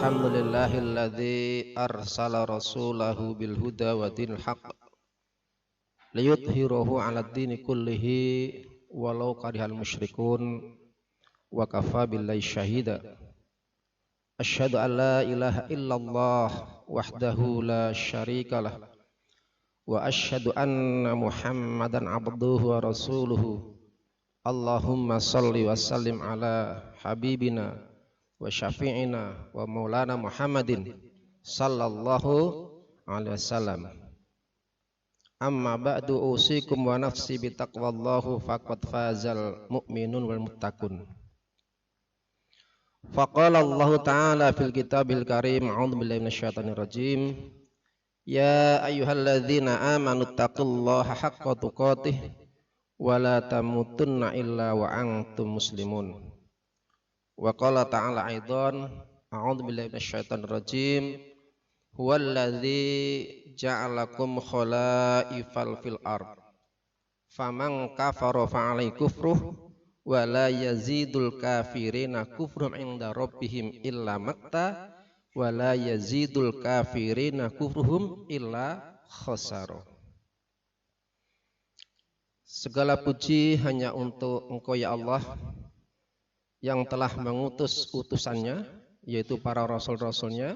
Alhamdulillahilladzi arsala rasulahu bil huda wa dinil haqq liyudhhirahu 'alad dini kullihi walau karihal musyrikun wa kafa billahi syahida. Asyhadu an la ilaha illallah wahdahu la syarikalah wa asyhadu anna Muhammadan abduhu wa rasuluhu. Allahumma salli wa sallim ala habibina wa syafi'ina wa maulana Muhammadin sallallahu alaihi wasallam. Amma ba'du, usikum wa nafsi bi taqwallahu faqad fazal mu'minun wal muttaqun. Faqala Allah ta'ala fil kitabil karim, a'udzu billahi minasyaitonir rajim, ya ayyuhalladzina amanu taqullaha haqqa tuqatih wa la tamutunna illa wa antum muslimun. Wa qala ta'ala aidan, a'udzu billahi minasyaitonir rajim, huwallazi ja'alakum khalaifal fil ard faman kafara fa'alai kufruh wa la yazidul kafirina kufrum 'inda rabbihim illa matta wa la yazidul kafirina kufruhum illa khasara. Segala puji hanya untuk Engkau ya Allah yang telah mengutus utusannya, yaitu para rasul-rasulnya,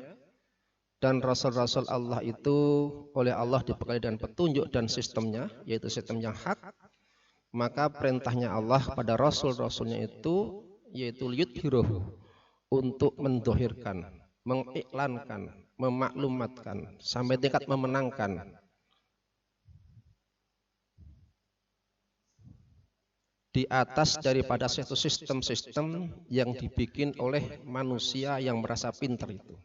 dan rasul-rasul Allah itu oleh Allah dibekali dengan petunjuk dan sistemnya, yaitu sistem yang hak. Maka perintahnya Allah pada rasul-rasulnya itu yaitu liyudhhirahu, untuk mendohirkan, mengiklankan, memaklumatkan sampai tingkat memenangkan di atas daripada satu sistem-sistem yang dibikin oleh manusia yang merasa pintar itu.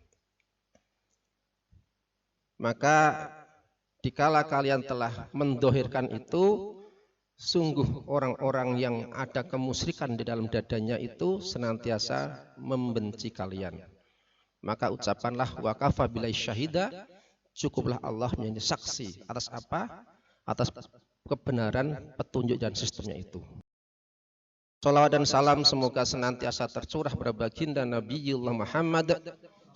Maka dikala kalian telah mendohirkan itu, sungguh orang-orang yang ada kemusyrikan di dalam dadanya itu senantiasa membenci kalian. Maka ucapanlah wa kafa billahi syahida, cukuplah Allah menjadi saksi atas apa? Atas kebenaran petunjuk dan sistemnya itu. Salawat dan salam semoga senantiasa tercurah pada baginda Nabiullah Muhammad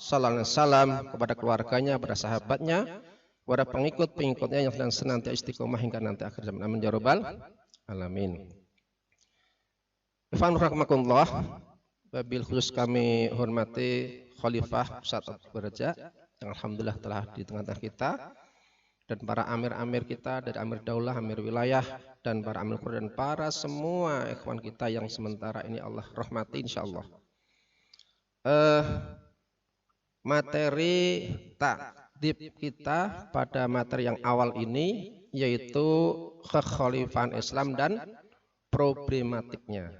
sallallahu alaihi wasallam, kepada keluarganya, kepada sahabatnya, kepada pengikut-pengikutnya yang sedang senantiasa istiqomah hingga nanti akhir zaman. Amin ya rabbal alamin. Ikhwan rahimakumullah, wabil khusus kami hormati Khalifah Ustaz Abdul Raja yang alhamdulillah telah di tengah-tengah kita, dan para amir-amir kita dari amir daulah, amir wilayah, dan para amir Quran, dan para semua ikhwan kita yang sementara ini Allah rahmati insyaallah. Materi takdib kita pada materi yang awal ini yaitu kekhalifahan Islam dan problematiknya.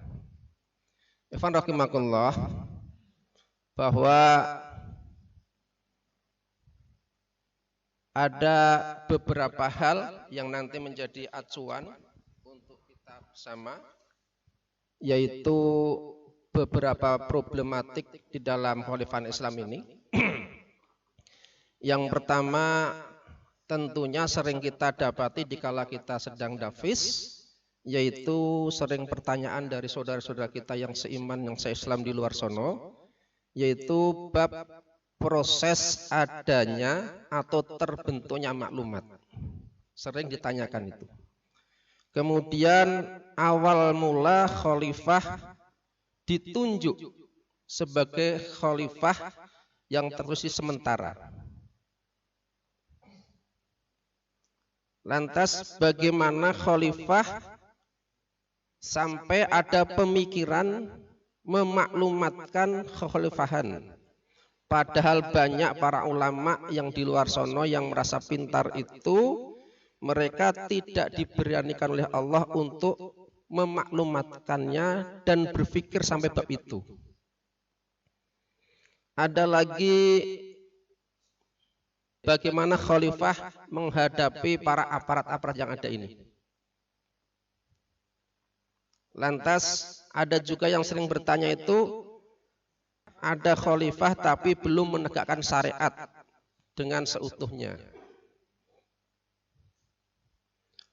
Ikhwan rahimakumullah, bahwa ada beberapa hal yang nanti menjadi acuan untuk kita bersama, yaitu beberapa problematik di dalam kekhalifahan Islam ini. Yang pertama tentunya sering kita dapati dikala kita sedang dafis, yaitu sering pertanyaan dari saudara-saudara kita yang seiman, yang se-Islam di luar sono, yaitu bab proses adanya atau terbentuknya maklumat. Sering ditanyakan itu. Kemudian awal mula khalifah ditunjuk sebagai khalifah yang terus sementara. Lantas bagaimana khalifah sampai ada pemikiran memaklumatkan kekhalifahan? Padahal banyak para ulama yang di luar sono yang merasa pintar itu, mereka tidak diberanikan oleh Allah untuk memaklumatkannya dan berpikir sampai bab itu. Ada lagi bagaimana khalifah menghadapi para aparat-aparat yang ada ini. Lantas ada juga yang sering bertanya itu, ada khalifah tapi belum menegakkan syariat dengan seutuhnya.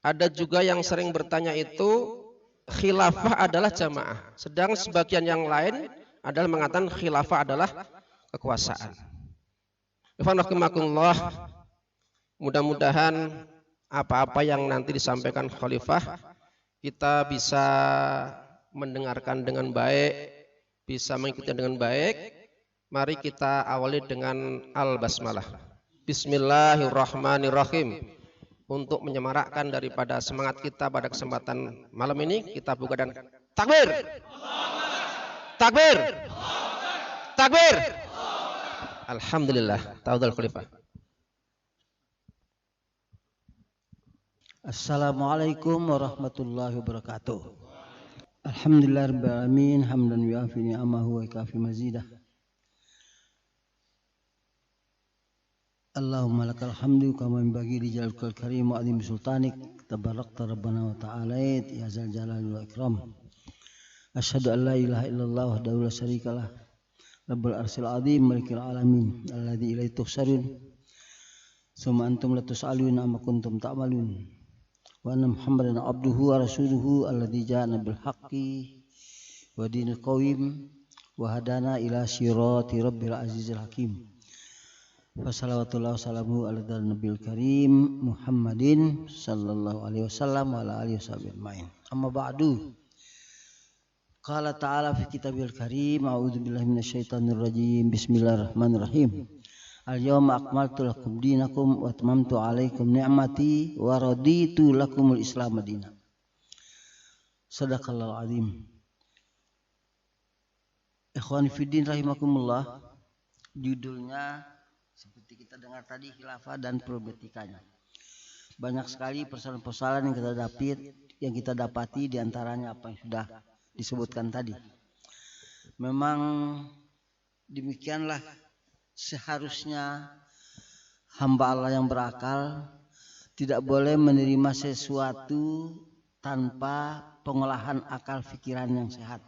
Ada juga yang sering bertanya itu, khilafah adalah jamaah, sedang sebagian yang lain adalah mengatakan khilafah adalah kekuasaan. Ikhwanakumullah, mudah-mudahan apa-apa yang nanti disampaikan khalifah kita bisa mendengarkan dengan baik, bisa mengikuti dengan baik. Mari kita awali dengan al-basmalah. Bismillahirrahmanirrahim. Untuk menyemarakkan daripada semangat kita pada kesempatan malam ini, kita buka dan takbir. Takbir. Takbir. Alhamdulillah. Tafadhal khalifah. Assalamualaikum warahmatullahi wabarakatuh. Alhamdulillahirabbil alamin hamdan yuafi ni'amahu wa yukafi mazidah. Allahumma lakal hamdu kama yanbaghi li jalalil karim wa azim sultanik tabarakta rabbana wa ta'alait ya zal jalali wal ikram. Asyhadu an la ilaha illallah wahdahu la syarikalah rabbul arsyil azim malikil alamin alladzi ilaihi tuhsarun summa antum la tus'alun amma kuntum ta'malun wa anna muhammadan abduhu wa rasuluhu alladzi ja'ana bil haqqi wa dinil qawim wa hadana ila sirati rabbil azizil hakim. Wassalawatullah wassalamu ala nabil karim Muhammadin sallallahu alaihi wasallam wa ala alihi wasallam. Amma ba'du. Qala ta'ala fi kitabil karim a'udzu billahi minasyaitonir rajim. Bismillahirrahmanirrahim. Al-yawma akmaltu lakum dinakum wa atmamtu 'alaikum ni'mati wa raditu lakumul Islam madina. Shadaqallahul azim. Ikhwani fiddin rahimakumullah. Judulnya seperti kita dengar tadi, khilafah dan problematikanya. Banyak sekali persoalan-persoalan yang kita dapati diantaranya apa yang sudah disebutkan tadi. Memang demikianlah seharusnya hamba Allah yang berakal tidak boleh menerima sesuatu tanpa pengolahan akal pikiran yang sehat.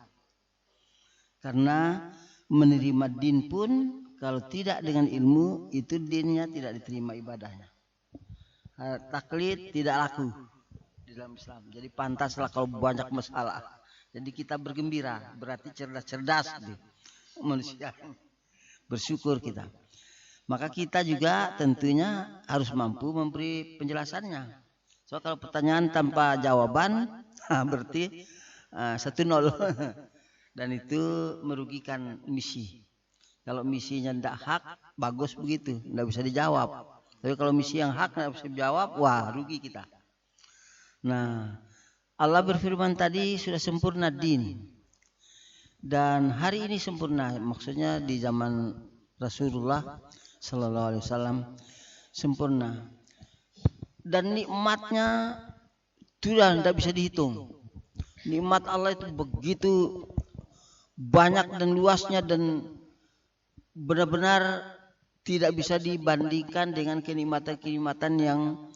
Karena menerima din pun kalau tidak dengan ilmu, itu dinnya tidak diterima ibadahnya. Taklid tidak laku di dalam Islam. Jadi pantaslah kalau banyak masalah. Jadi kita bergembira, berarti cerdas-cerdas manusia. Bersyukur kita. Maka kita juga tentunya harus mampu memberi penjelasannya. So kalau pertanyaan tanpa jawaban, berarti 1-0. Dan itu merugikan misi. Kalau misinya tidak hak, bagus begitu, tidak bisa dijawab. Tapi kalau misi yang hak tidak bisa dijawab, wah rugi kita. Nah, Allah berfirman tadi sudah sempurna din. Dan hari ini sempurna, maksudnya di zaman Rasulullah Sallallahu Alaihi Wasallam sempurna. Dan nikmatnya sudah tidak bisa dihitung. Nikmat Allah itu begitu banyak dan luasnya dan benar-benar tidak bisa dibandingkan dengan kenikmatan-kenikmatan yang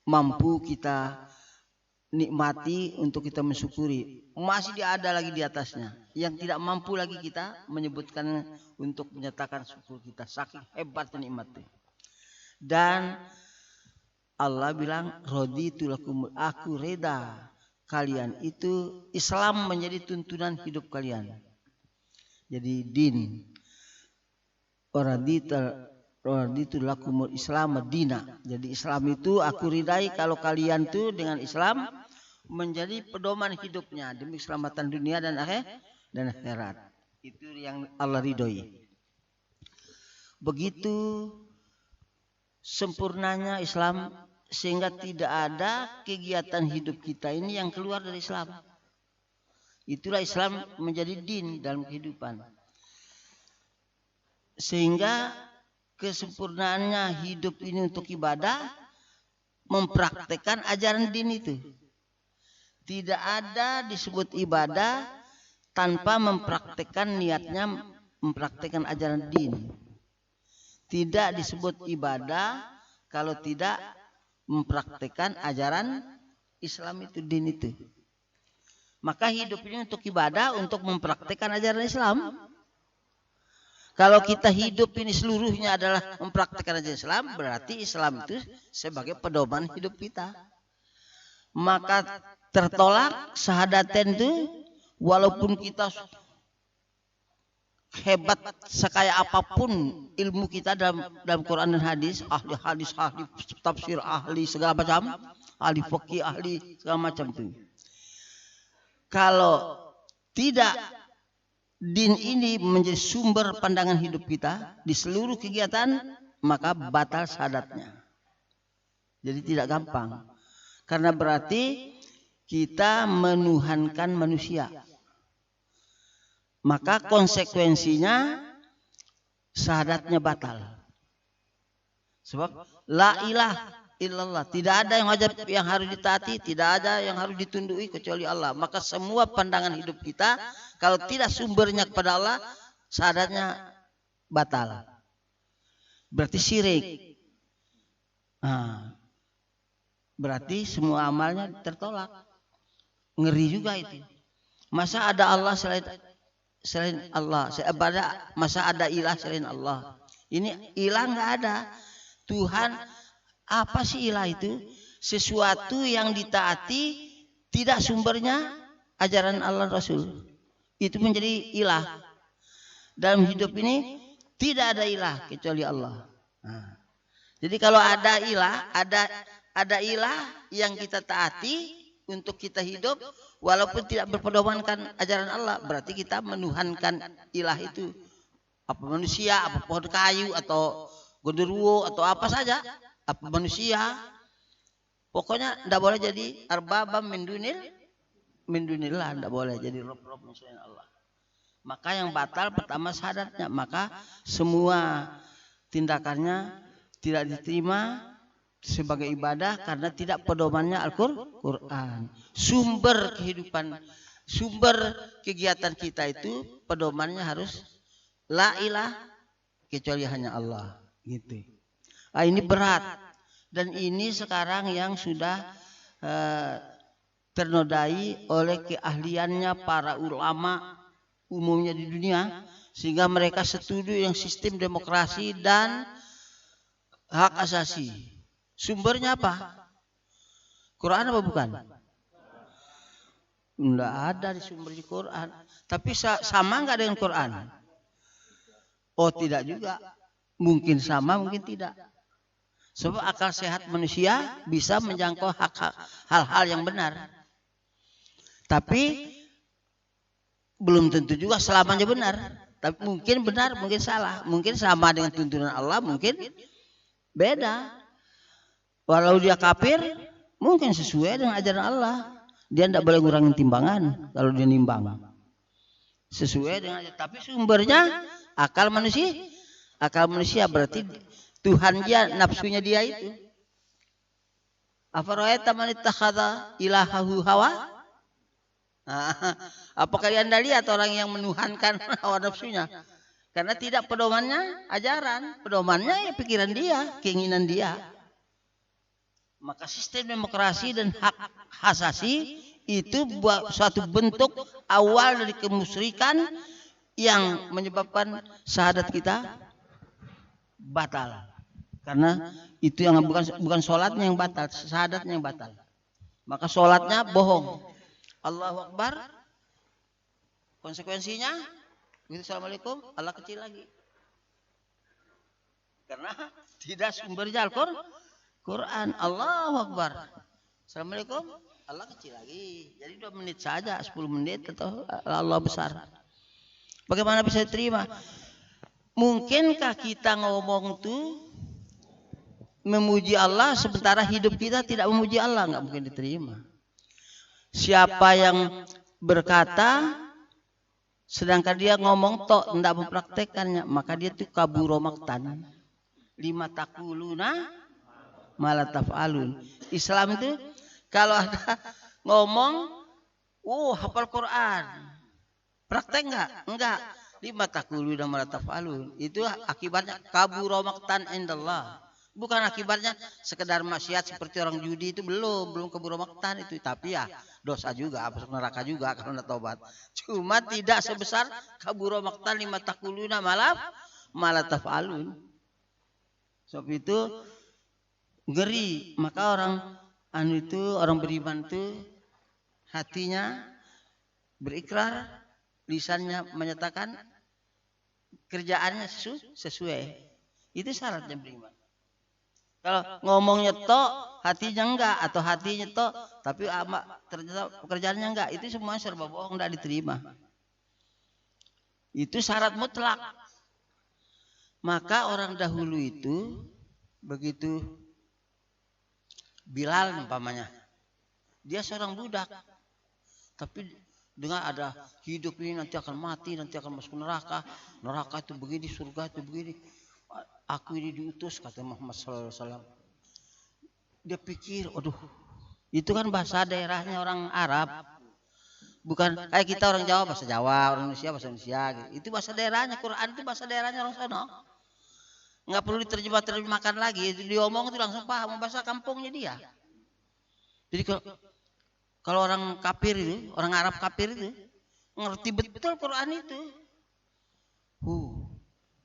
mampu kita nikmati untuk kita mensyukuri. Masih ada lagi di atasnya yang tidak mampu lagi kita menyebutkan untuk menyatakan syukur kita. Saking hebatnya nikmatnya. Dan Allah bilang raditu lakum, aku reda kalian itu Islam menjadi tuntunan hidup kalian. Jadi din Raditu lakumul Islam madina. Jadi Islam itu aku ridai kalau kalian tuh dengan Islam menjadi pedoman hidupnya demi keselamatan dunia dan akhirat. Itu yang Allah ridhoi. Begitu sempurnanya Islam sehingga tidak ada kegiatan hidup kita ini yang keluar dari Islam. Itulah Islam menjadi din dalam kehidupan. Sehingga kesempurnaannya hidup ini untuk ibadah mempraktekkan ajaran din itu. Tidak ada disebut ibadah tanpa mempraktekkan niatnya mempraktekkan ajaran din. Tidak disebut ibadah kalau tidak mempraktekkan ajaran Islam itu, din itu. Maka hidup ini untuk ibadah, untuk mempraktekkan ajaran Islam. Kalau kita hidup ini seluruhnya adalah mempraktikkan ajaran Islam, berarti Islam itu sebagai pedoman hidup kita. Maka tertolak syahadaten itu walaupun kita hebat sekaya apapun ilmu kita dalam Quran dan hadis, ahli hadis, ahli tafsir, ahli segala macam, ahli fikih, ahli segala macam itu. Kalau tidak din ini menjadi sumber pandangan hidup kita di seluruh kegiatan, maka batal syahadatnya. Jadi tidak gampang. Karena berarti kita menuhankan manusia. Maka konsekuensinya syahadatnya batal. Sebab la ilaha illallah, tidak ada yang wajib yang harus ditaati, tidak ada yang harus ditundui kecuali Allah. Maka semua pandangan hidup kita kalau tidak sumbernya kepada Allah, syahadatnya batal. Berarti syirik. Nah, berarti semua amalnya tertolak. Ngeri juga itu. Masa ada Allah selain Allah? Masa ada ilah selain Allah? Ini ilah nggak ada. Tuhan, apa sih ilah itu? Sesuatu yang ditaati tidak sumbernya ajaran Allah Rasul. Itu menjadi ilah. Dalam hidup ini tidak ada ilah kecuali Allah. Nah, jadi kalau ada ilah yang kita taati untuk kita hidup, walaupun tidak berpedomankan ajaran Allah, berarti kita menuhankan ilah itu. Apa manusia, apa pohon kayu, atau genderuwo, atau apa saja, apa manusia. Pokoknya tidak boleh jadi arbabam min dunillah, tidak boleh jadi rob-rob selain Allah. Maka yang batal pertama syahadatnya, maka semua tindakannya tidak diterima sebagai ibadah karena tidak pedomannya Al-Quran. Sumber kehidupan, sumber kegiatan kita itu pedomannya harus la ilaha kecuali hanya Allah, gitu. Nah, ini berat, dan ini sekarang yang sudah ternodai oleh keahliannya para ulama umumnya di dunia, sehingga mereka setuju yang sistem demokrasi dan hak asasi. Sumbernya apa? Quran apa bukan? Tidak ada di sumber di Quran. Tapi sama nggak dengan Quran? Oh, tidak juga. Mungkin sama, mungkin tidak. Sebab akal sehat manusia bisa menjangkau hal-hal yang benar. Tapi belum tentu juga selamanya benar. Tapi mungkin benar, mungkin salah. Mungkin sama dengan tuntunan Allah, mungkin beda. Walau dia kafir, mungkin sesuai dengan ajaran Allah. Dia tidak boleh ngurangin timbangan kalau dia nimbang. Sesuai dengan, tapi sumbernya akal manusia. Akal manusia berarti Tuhan dia, nafsunya dia itu. Afara'aita man ittakhadha ilahahu hawa? Apa kalian dah lihat orang yang menuhankan hawa nafsunya? Karena tidak pedomannya ajaran, pedomannya ya pikiran dia, keinginan dia. Maka sistem demokrasi dan hak asasi itu suatu bentuk awal dari kemusyrikan yang menyebabkan syahadat kita batal. Karena itu yang bukan sholatnya yang batal, syahadatnya yang batal. Maka sholatnya bohong. Allahu Akbar. Konsekuensinya, Assalamualaikum, Allah kecil lagi. Karena tidak sumbernya Al-Quran. Allahu Akbar. Assalamualaikum, Allah kecil lagi. Jadi 2 menit saja, 10 menit atau Allah besar. Bagaimana bisa diterima? Mungkinkah kita ngomong tuh memuji Allah sementara hidup kita tidak memuji Allah? Nggak mungkin diterima. Siapa yang berkata sedangkan dia ngomong tok tidak mempraktekannya, maka dia tuh kaburo maktan. Lima takuluna malah taf'alun. Islam itu kalau ada ngomong, hafal Quran, praktek enggak? Enggak. Lima takuluna malah taf'alun. Itu akibatnya kaburo maktan indallah. Bukan akibatnya sekedar maksiat seperti orang judi, itu belum kaburo maktan itu. Tapi ya dosa juga, masuk neraka juga kalau tidak tobat. Cuma tidak sebesar kaburo maktan lima takuluna malah taf'alun. Sebab itu ngeri. Maka orang beriman itu hatinya berikrar, lisannya menyatakan kerjaannya sesuai. Itu syaratnya beriman. Kalau ngomongnya tok, hatinya enggak, atau hatinya tok, tapi ternyata pekerjaannya enggak, itu semua serba bohong, enggak diterima. Itu syarat mutlak. Maka orang dahulu itu begitu Bilal umpamanya, dia seorang budak, tapi dengan ada hidup ini nanti akan mati, nanti akan masuk neraka, neraka itu begini, surga itu begini. Aku ini diutus, kata Muhammad SAW. Dia pikir, aduh, itu kan bahasa daerahnya orang Arab. Bukan kayak kita orang Jawa, bahasa Jawa, orang Indonesia, bahasa Indonesia. Gitu. Itu bahasa daerahnya, Quran itu bahasa daerahnya orang sono. Nggak perlu diterjemahkan lagi, diomong itu langsung paham, bahasa kampungnya dia. Jadi kalau orang kafir itu, orang Arab kafir itu, ngerti betul Quran itu.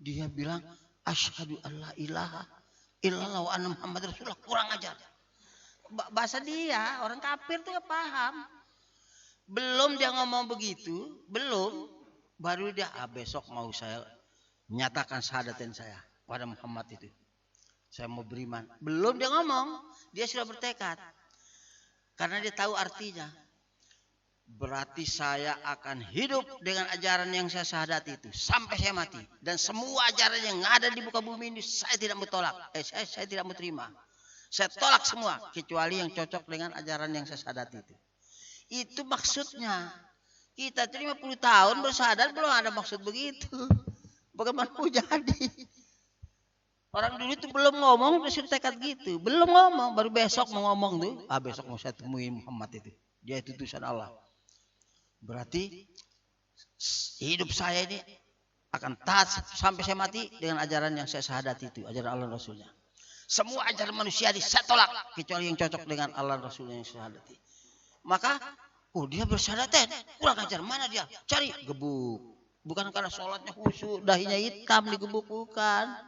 Dia bilang, asyhadu alla ilaha illallah wa anna Muhammad Rasulullah, kurang ajar. Bahasa dia, orang kafir tuh gak paham. Belum dia ngomong begitu, belum, baru dia besok mau saya nyatakan syahadatin saya pada Muhammad itu. Saya mau beriman. Belum dia ngomong, dia sudah bertekad. Karena dia tahu artinya. Berarti saya akan hidup dengan ajaran yang saya syahadati itu sampai saya mati. Dan semua ajaran yang ada di muka bumi ini saya tidak mau tolak. Saya tidak mau terima. Saya tolak semua kecuali yang cocok dengan ajaran yang saya syahadati itu. Itu maksudnya. Kita 50 tahun bersyahadat belum ada maksud begitu. Bagaimana mau jadi? Orang dulu itu belum ngomong udah sudah tekad gitu. Belum ngomong, baru besok mau ngomong tuh. Besok mau saya temuin Muhammad itu. Dia itu utusan Allah. Berarti hidup saya ini akan taat sampai saya mati dengan ajaran yang saya syahadati itu, ajaran Allah Rasulnya. Semua ajaran manusia ini saya tolak kecuali yang cocok dengan Allah Rasulnya yang saya syahadati. Maka, dia bersyahadat, kurang ajar, mana dia? Cari, gebuk. Bukan karena sholatnya khusyuk, dahinya hitam digebuk, bukan.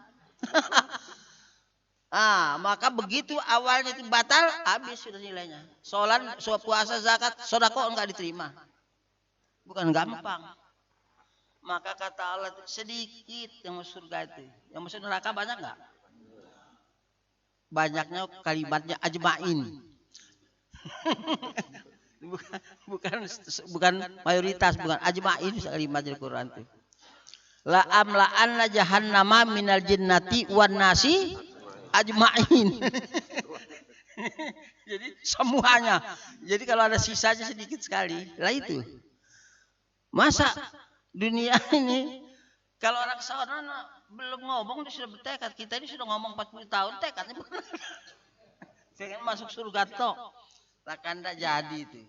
Maka begitu awalnya itu batal, habis sudah nilainya. Sholat, puasa, zakat, sedekah enggak diterima. Bukan gampang. Maka kata Allah sedikit yang masuk surga itu. Yang masuk neraka banyak enggak? Banyaknya kalimatnya ajma'in. bukan mayoritas, bukan ajma'in kalimat di Quran itu. La amla'anna jahannama minal jinnati wan nasi ajma'in. Jadi semuanya. Jadi kalau ada sisanya sedikit sekali. Lah itu. Masa dunia ini kalau orang sana belum ngomong dia sudah bertekad. Kita ini sudah ngomong 40 tahun tekadnya bukan. Pengen masuk surga tok. Takkan tidak jadi itu.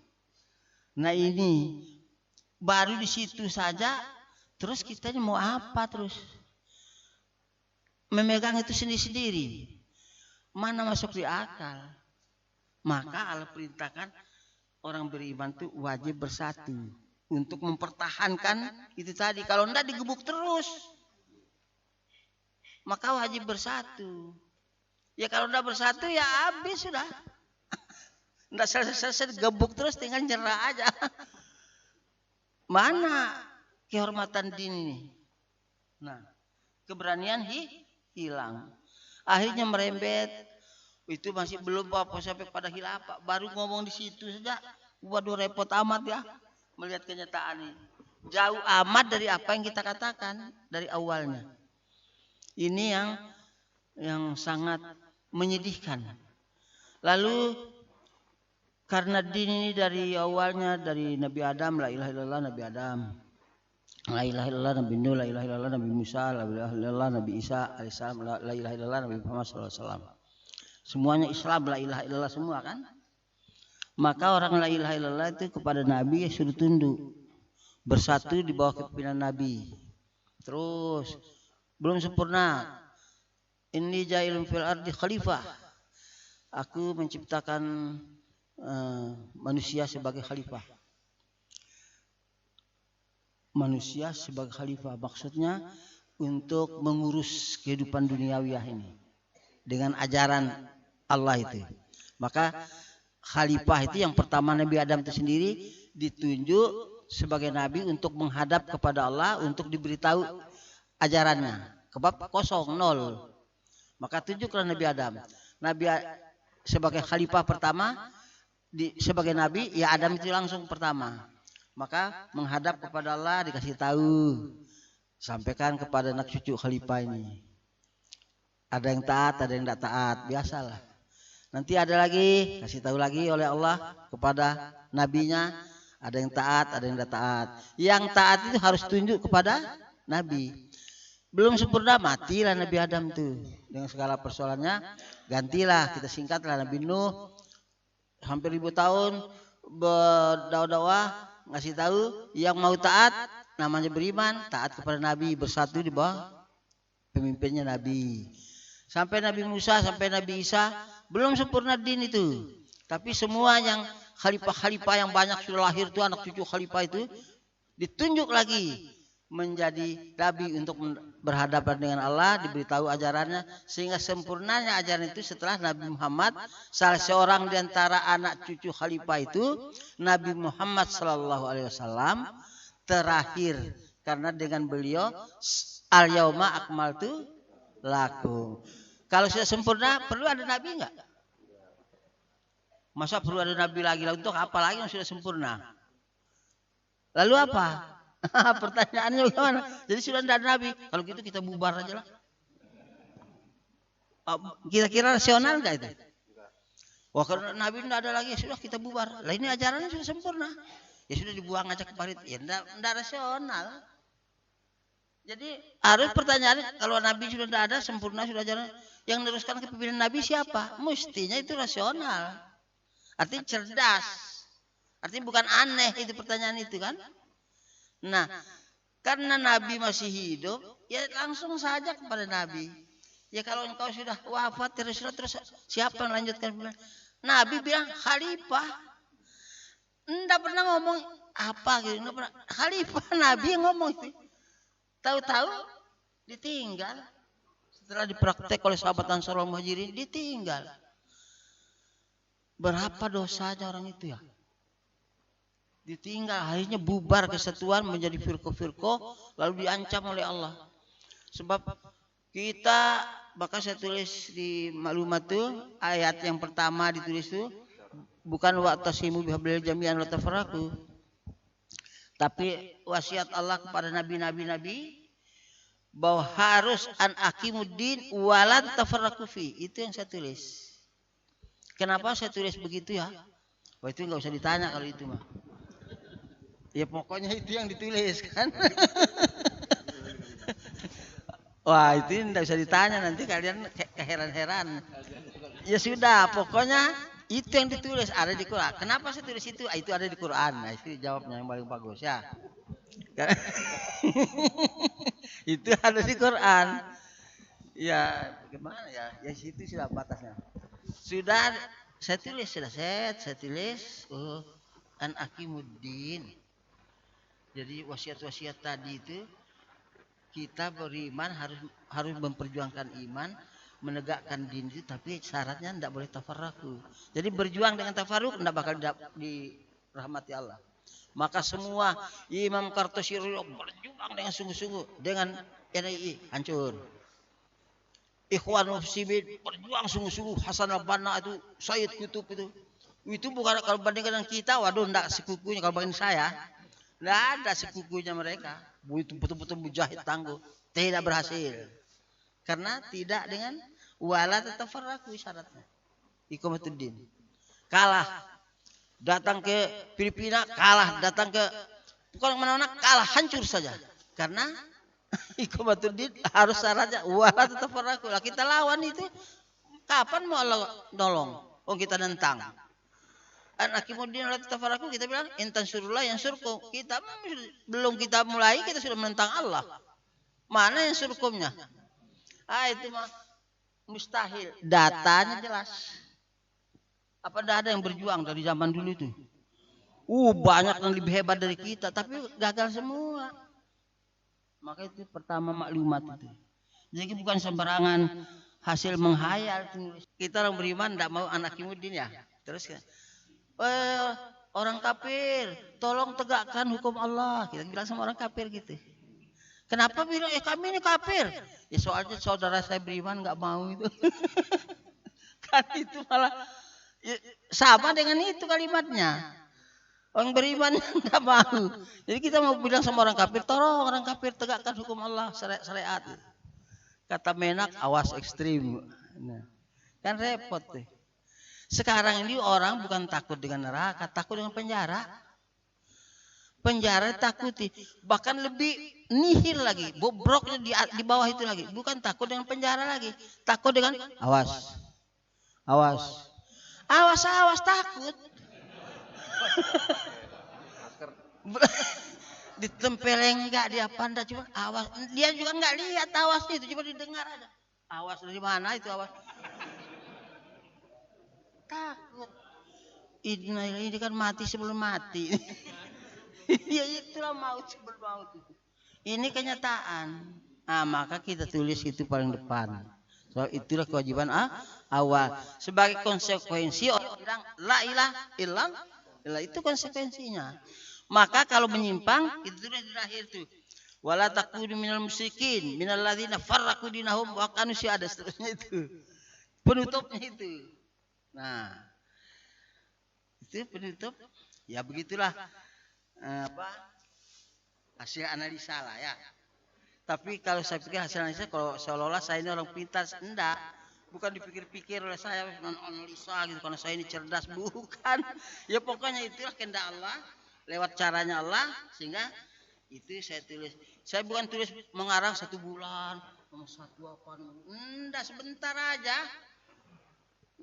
Nah ini baru di situ saja. Terus kita ini mau apa terus? Memegang itu sendiri-sendiri. Mana masuk di akal? Maka Allah perintahkan orang beriman itu wajib bersatu. Untuk mempertahankan itu tadi. Kalau enggak digebuk terus. Maka wajib bersatu. Ya kalau enggak bersatu ya habis sudah. Enggak selesai digebuk terus tinggal nyerah aja. Mana kehormatan din ini? Nah, keberanian hilang. Akhirnya merembet. Itu masih belum apa sampai pada khilafah. Baru ngomong di situ saja. Waduh repot amat ya. Melihat kenyataan ini. Jauh amat dari apa yang kita katakan dari awalnya. Ini yang sangat menyedihkan. Lalu karena din ini dari awalnya dari Nabi Adam, la ilaha illallah Nabi Adam. La ilaha illallah Nabi Nuh, la ilaha illallah Nabi Musa, la ilaha illallah Nabi Isa alaihissalam, la ilaha illallah Nabi Muhammad SAW. Semuanya Islam, la ilaha illallah semua kan? Maka orang la ilaha illallah itu kepada Nabi suruh tunduk. Bersatu di bawah kepimpinan Nabi. Terus belum sempurna. Inni ja'ilun fil ardi khalifah. Aku menciptakan manusia sebagai khalifah. Manusia sebagai khalifah maksudnya untuk mengurus kehidupan duniawiyah ini dengan ajaran Allah itu. Maka khalifah itu yang pertama Nabi Adam itu sendiri ditunjuk sebagai nabi untuk menghadap kepada Allah untuk diberitahu ajarannya. Kebab kosong, nol. Maka tunjuklah Nabi Adam. Sebagai khalifah pertama, sebagai nabi, ya Adam itu langsung pertama. Maka menghadap kepada Allah, dikasih tahu, sampaikan kepada anak cucu khalifah ini. Ada yang taat, ada yang tidak taat, biasalah. Nanti ada lagi, kasih tahu lagi oleh Allah kepada nabinya, ada yang taat, ada yang tidak taat. Yang taat itu harus tunjuk kepada nabi. Belum sempurna, matilah Nabi Adam itu dengan segala persoalannya. Gantilah, kita singkatlah, Nabi Nuh hampir 1000 tahun berdakwah, ngasih tahu yang mau taat namanya beriman, taat kepada Nabi, bersatu di bawah pemimpinnya Nabi. Sampai Nabi Musa, sampai Nabi Isa, belum sempurna din itu. Tapi semua yang khalifah-khalifah yang banyak sudah lahir itu, anak cucu khalifah itu ditunjuk lagi menjadi nabi untuk berhadapan dengan Allah, diberitahu ajarannya, sehingga sempurnanya ajaran itu setelah Nabi Muhammad. Salah seorang di antara anak cucu khalifah itu Nabi Muhammad SAW terakhir, karena dengan beliau al-yauma akmaltu lakum. Kalau sudah sempurna, perlu ada nabi enggak? Masa perlu ada nabi lagi? Untuk apa lagi yang sudah sempurna? Lalu apa? Pertanyaannya bagaimana? Jadi sudah tidak ada nabi. Kalau gitu kita bubar aja lah. Kira-kira rasional enggak itu? Wah, karena nabi tidak ada lagi, sudah kita bubar. Lah ini ajarannya sudah sempurna. Ya sudah dibuang aja ke parit. Ya tidak rasional. Jadi harus pertanyaannya, kalau nabi sudah tidak ada, sempurna sudah ajaran, yang meneruskan kepemimpinan nabi siapa? Mestinya itu rasional. Artinya cerdas. Artinya bukan aneh itu pertanyaan itu kan? Nah, karena Nabi masih hidup, ya langsung saja kepada Nabi. Ya kalau engkau sudah wafat, terus siapa yang lanjutkan? Nabi bilang khalifah. Enggak pernah ngomong apa gitu, enggak pernah. Khalifah Nabi yang ngomong itu. Tahu-tahu ditinggal. Setelah dipraktek oleh sahabat Ansar wal Muhajirin, ditinggal. Berapa dosanya orang itu ya? Ditinggal, akhirnya bubar kesatuan menjadi firqah-firqah, lalu diancam oleh Allah. Sebab kita, maka saya tulis di maklumat itu, ayat yang pertama ditulis itu bukan wa'tasimu bihablil jami'an wa tafarraqu, tapi wasiat Allah kepada nabi-nabi bahwa harus an aqimuddin walan tafarraqu fi. Itu yang saya tulis. Kenapa saya tulis begitu ya? Wah, itu enggak usah ditanya kalau itu mah. Ya pokoknya itu yang ditulis kan. Wah, itu tidak bisa ditanya, nanti kalian keheran-heran. Ya sudah, pokoknya itu yang ditulis ada di Quran. Kenapa saya tulis itu? Itu ada di Quran. Nah, itu jawabnya yang paling bagus ya. Itu ada di Quran. Ya, gimana ya? Ya situ sudah batasnya. Sudah saya tulis, saya tulis an aqimuddin. Jadi wasiat-wasiat tadi itu kita beriman harus memperjuangkan iman, menegakkan din itu, tapi syaratnya tidak boleh tafarruq. Jadi berjuang dengan tafarruq tidak bakal dirahmati Allah. Maka semua Imam Kartosyiri berjuang dengan sungguh-sungguh dengan NII hancur. Ikhwan Muslimin berjuang sungguh-sungguh, Hasan al-Banna itu, Sayyid Qutb itu bukan kalau bandingkan dengan kita, waduh enggak sekukunya kalau bandingin saya. Tidak ada sekukunya mereka. Itu betul-betul mujahid tangguh. Tidak berhasil. Karena tidak dengan wala tatafarraqu syaratnya. Iqamatuddin. Kalah. Datang ke Filipina, kalah. Datang ke bukan mana-mana, kalah. Hancur saja. Karena iqamatuddin harus syaratnya wala tatafarraqu. Lah kita lawan itu. Kapan mau Allah nolong? Oh kita nentang. Aqimuddin wa la tafarraqu, kita bilang intan surullah yang surkum. Kita belum kita mulai kita sudah menentang Allah. Mana yang surkumnya? Itu mah mustahil. Datanya jelas. Apa ada yang berjuang dari zaman dulu itu? Banyak yang lebih hebat dari kita, tapi gagal semua. Maka itu pertama maklumat itu. Jadi bukan sembarangan hasil menghayal. Kita orang beriman tidak mau anak Aqimuddin ya. Terus orang kafir, tolong tegakkan hukum Allah. Kita bilang sama orang kafir gitu. Kenapa bilang kami ini kafir? Ya soalnya saudara saya beriman nggak mau itu. Kan itu malah ya, sama dengan itu kalimatnya. Orang beriman nggak mau. Jadi kita mau bilang sama orang kafir, tolong orang kafir tegakkan hukum Allah syariat. Kata Menak, awas ekstrim. Nah, kan repot tuh. Sekarang ini orang bukan takut dengan neraka, takut dengan penjara. Penjara takuti, bahkan lebih nihil lagi, bobroknya di bawah itu lagi. Bukan takut dengan penjara lagi, takut dengan awas, awas, awas, awas takut. Ditempeleng enggak dia pandai cuma awas, dia juga enggak lihat awas itu, cuma didengar aja. Awas dari mana itu awas? Takut. Ini kan mati sebelum mati. Ya itulah maut sebelum maut. Ini kenyataan. Nah, maka kita tulis itu paling depan. So, itulah kewajiban awal. Sebagai konsekuensi orang bilang la ilaha illallah, itu konsekuensinya. Maka kalau menyimpang itu di akhir itu. Wala takunu minal musyrikin minal ladzina farraqu dinahum wa kanu syada, seterusnya itu. Penutupnya itu. Nah, itu penutup. Ya begitulah hasil analisa lah ya. Tapi kalau saya pikir hasil analisa kalau seolah-olah saya ini orang pintar, enggak. Bukan dipikir-pikir oleh saya analisa gitu karena saya ini cerdas, bukan. Ya pokoknya itulah kehendak Allah lewat caranya Allah sehingga itu saya tulis. Saya bukan tulis mengarang 1 bulan, satu apa, enggak, sebentar aja.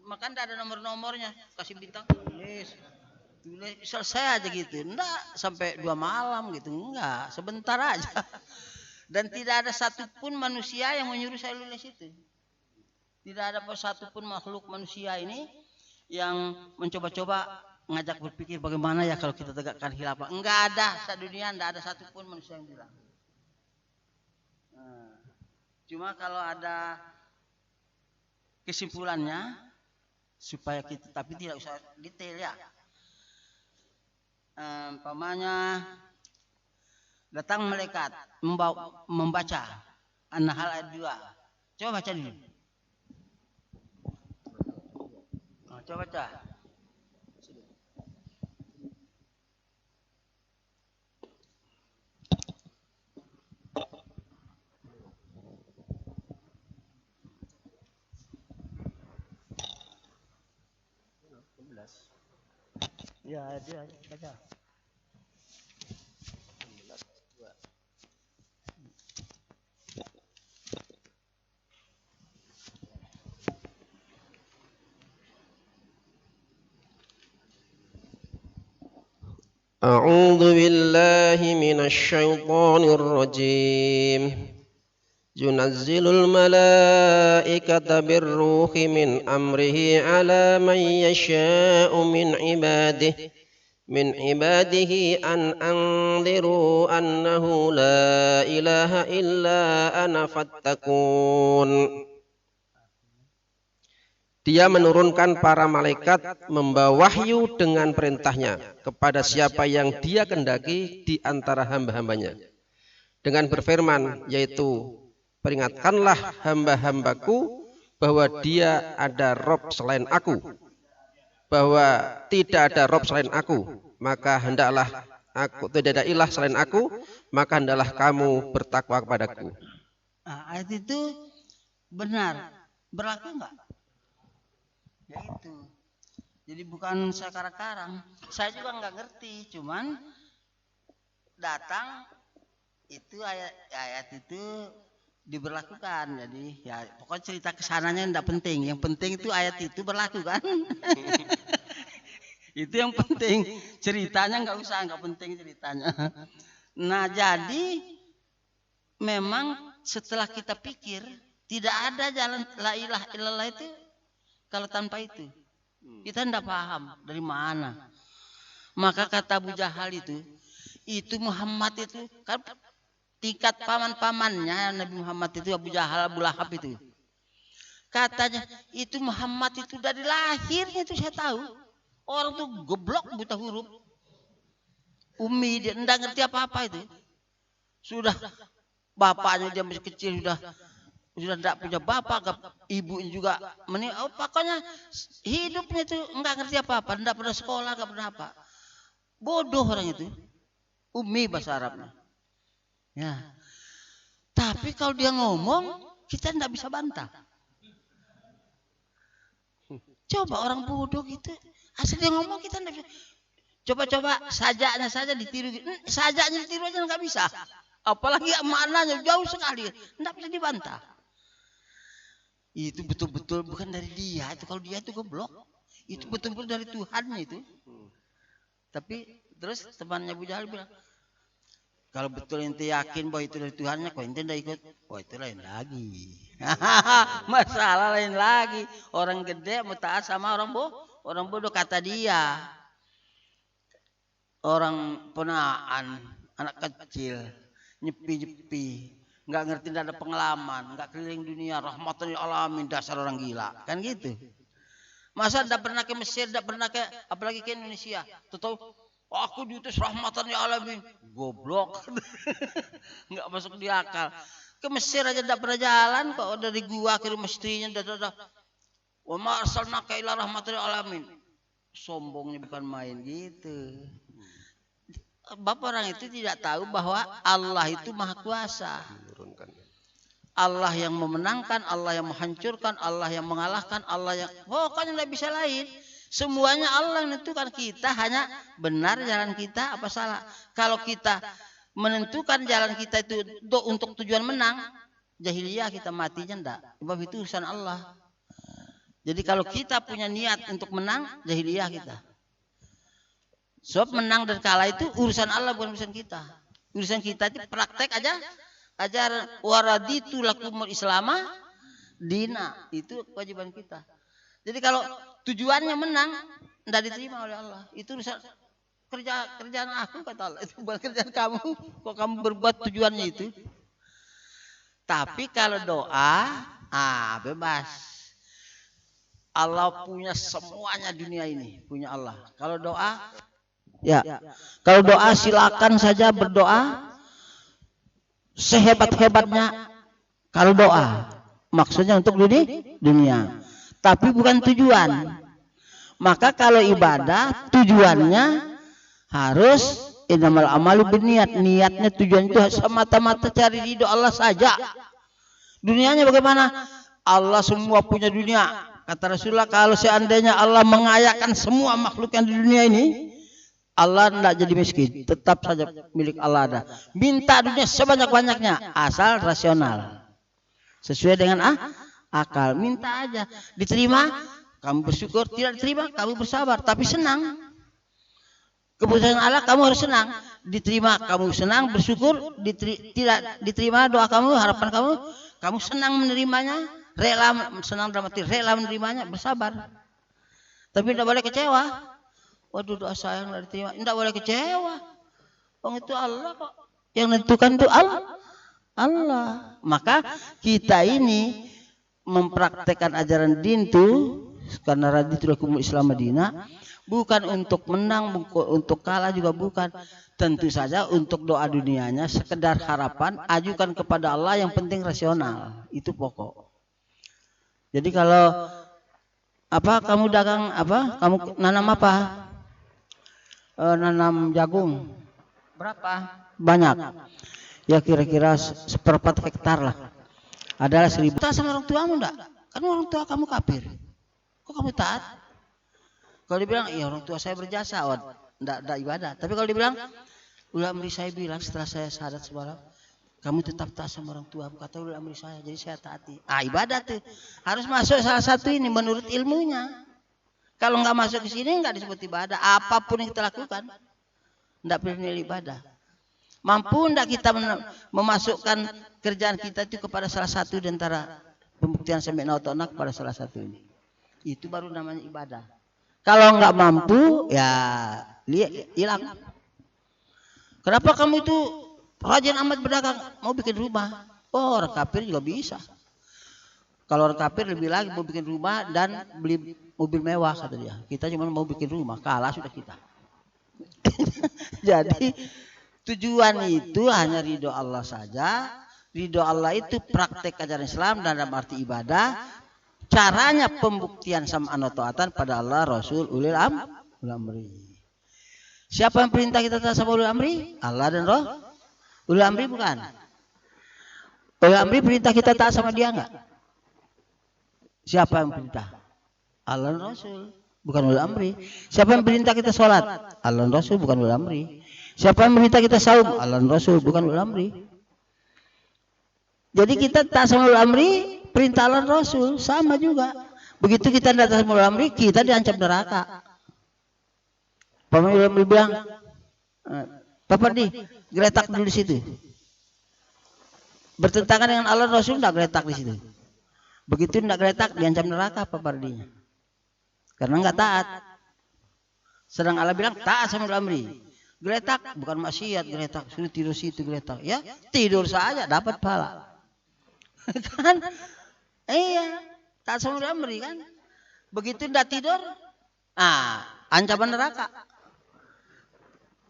Maka enggak ada nomor-nomornya, kasih bintang tulis. Selesai aja gitu, enggak sampai 2 malam gitu, enggak, sebentar aja. Dan tidak ada satupun manusia yang menyuruh saya nulis itu. Tidak ada satupun makhluk manusia ini yang mencoba-coba ngajak berpikir bagaimana ya kalau kita tegakkan khilafah. Enggak ada, sedunia enggak ada satupun manusia yang bilang. Nah, cuma kalau ada kesimpulannya supaya kita, tapi tidak usah detail ya. Pamannya datang malaikat membaca An-Nahl ayat 2. Coba baca dulu. Coba baca. Ya, dia baca. أعوذ بالله من الشيطان الرجيم ينزل الملائكة بالروح من أمره على من يشاء من عباده أن أنذروا أنه لا إله إلا أنا فاتقون. Dia menurunkan para malaikat membawa wahyu dengan perintahnya kepada siapa yang dia kehendaki di antara hamba-hambanya dengan berfirman, yaitu peringatkanlah hamba-hambaku bahwa dia ada Rob selain aku, bahwa tidak ada Rob selain aku, maka hendaklah aku, tidak ada ilah selain aku, maka hendaklah kamu bertakwa kepadaku. Ayat itu benar, berlaku enggak? Ya itu. Jadi bukan saya karang-karang. Saya juga nggak ngerti, cuman datang itu ayat itu diberlakukan. Jadi ya pokoknya cerita kesananya enggak penting. Yang penting itu ayat itu berlaku kan. Itu yang penting. Ceritanya nggak usah, nggak penting ceritanya. Nah jadi memang setelah kita pikir tidak ada jalan la ilaha illallah itu kalau tanpa itu. Kita tidak paham dari mana. Maka kata Abu Jahal itu Muhammad itu kan tingkat paman-pamannya Nabi Muhammad itu Abu Jahal, Abu Lahab itu. Katanya itu Muhammad itu dari lahirnya itu saya tahu. Orang tuh goblok, buta huruf. Umi, dia tidak ngerti apa-apa itu. Sudah bapaknya dia masih kecil sudah tidak punya bapak, ibunya juga pokoknya hidupnya itu enggak ngerti apa-apa, enggak pernah sekolah, enggak pernah apa. Bodoh orang itu. Ummi bahasa Arabnya. Ya. Tapi kalau dia ngomong, kita enggak bisa bantah. Coba orang bodoh gitu, asal dia ngomong kita enggak bisa. Coba-coba sajaknya saja ditiru. Sajaknya ditiru aja enggak bisa. Apalagi maknanya jauh sekali, enggak bisa dibantah. Itu betul-betul bukan dari dia, itu kalau dia itu goblok. Itu betul-betul dari Tuhannya itu. Tapi terus temannya Abu Jahal bilang, kalau betul ente yakin bahwa itu dari Tuhannya, kok ente tidak ikut? Oh itu lain lagi. Masalah lain lagi. Orang gede mau taat sama orang bodoh kata dia. Orang ponaan, anak kecil, nyepi-nyepi, nggak ngerti, nggak ada pengalaman, nggak keliling dunia, rahmatan lil alamin, dasar orang gila, kan gitu. Masa tidak pernah ke Mesir, tidak pernah ke, apalagi ke Indonesia, tahu aku diutus rahmatan lil alamin, goblok, nggak masuk di akal. Ke Mesir aja tidak pernah jalan kok, dari gua ke rumah istrinya, dah. Wa ma arsalnaka illa rahmatan lil alamin, sombongnya bukan main gitu. Bapak orang itu tidak tahu bahwa Allah itu maha kuasa. Allah yang memenangkan, Allah yang menghancurkan, Allah yang mengalahkan, Allah yang pokoknya tidak bisa lain. Semuanya Allah yang menentukan, kita hanya benar jalan kita apa salah. Kalau kita menentukan jalan kita itu untuk tujuan menang, jahiliyah kita matinya enggak. Sebab itu urusan Allah. Jadi kalau kita punya niat untuk menang, jahiliyah kita. Sebab menang dan kalah itu urusan Allah, bukan urusan kita. Urusan kita itu praktek aja ajaran waraditu lakumul islama dina, itu kewajiban kita. Jadi kalau tujuannya menang tidak diterima oleh Allah, itu urusan kerjaan aku kata Allah, itu bukan kerjaan kamu. Kok kamu berbuat tujuannya itu. Tapi kalau doa, bebas. Allah punya semuanya dunia ini, punya Allah. Kalau doa, ya, kalau doa silakan saja berdoa sehebat-hebatnya. Kalau doa maksudnya untuk dunia, tapi bukan tujuan. Maka kalau ibadah tujuannya harus innamal amalu binniat, niatnya tujuan itu semata-mata cari ridho Allah saja. Dunianya bagaimana? Allah semua punya dunia. Kata Rasulullah, kalau seandainya Allah mengayakan semua makhluk yang di dunia ini, Allah tidak jadi miskin, tetap saja milik Allah ada. Minta dunia sebanyak-banyaknya, asal rasional, sesuai dengan akal. Minta aja, diterima kamu bersyukur, tidak diterima kamu bersabar, tapi senang. Keputusan Allah kamu harus senang, diterima kamu senang bersyukur, tidak diterima doa kamu, harapan kamu senang menerimanya, rela, senang dalam arti rela menerimanya, bersabar. Tapi tidak boleh kecewa. Waduh, doa saya tidak diterima, tidak boleh kecewa. Itu Allah kok yang menentukan, itu Allah. Maka kita ini mempraktekkan ajaran din itu karena raditu lakumul Islam Madinah, bukan untuk menang, untuk kalah juga bukan. Tentu saja untuk doa dunianya sekedar harapan, ajukan kepada Allah, yang penting rasional, itu pokok. Jadi kalau kamu dagang kamu nanam nanam jagung berapa banyak? Ya kira-kira 1/4 hektar lah. Adalah 1000. Taat sama orang tuamu enggak? Kan orang tua kamu kafir. Kok kamu taat? Kalau dibilang, iya orang tua saya berjasa, enggak ibadah. Tapi kalau dibilang, ulah amri saya bilang setelah saya syahadat semalam, kamu tetap taat sama orang tua. Kata ulah amri saya, jadi saya taati. Ibadah tuh harus masuk salah satu ini menurut ilmunya. Kalau nggak masuk ke sini nggak disebut ibadah. Apapun yang kita lakukan, nggak perlu nilai ibadah. Mampu nggak kita memasukkan kerjaan kita itu kepada salah satu di antara pembuktian sami'na wa ta'na kepada salah satu ini. Itu baru namanya ibadah. Kalau nggak mampu, ya hilang. Kenapa kamu itu rajin amat berdagang, mau bikin rumah? Oh, orang kafir juga bisa. Kalau orang kafir lebih lagi mau bikin rumah dan beli mobil mewah, kata dia. Kita cuma mau bikin rumah, kalah sudah kita. Jadi tujuan itu hanya ridho Allah saja. ridho Allah itu praktek ajaran Islam dalam arti ibadah. Caranya pembuktian sam'an wa ta'atan pada Allah, Rasul, ulil amri. Siapa yang perintah kita taat sama ulil amri? Allah dan Roh. Ulil amri bukan? Ulil amri perintah kita taat sama dia enggak? Siapa yang perintah? Allah dan Rasul, bukan ulil amri. Siapa yang perintah kita sholat? Allah dan Rasul, bukan ulil amri. Siapa yang perintah kita saum? Allah dan Rasul, bukan ulil amri. Jadi kita taat sama ulil amri, perintah Allah dan Rasul sama juga. Begitu kita tidak taat sama ulil amri, kita diancam neraka. Paman ulil amri bilang, Bapak nih, geletak dulu di situ. Bertentangan dengan Allah dan Rasul, tidak geletak di situ. Begitu tidak geletak, diancam neraka Pak Pardinya. Karena nggak taat. Sedang Allah bilang taat sama ulil amri. Geletak bukan maksiat, geletak suruh tidur situ geletak. Ya tidur saja dapat pahala. Kan? Iya, taat sama ulil amri kan. Begitu tidak tidur, ancaman neraka.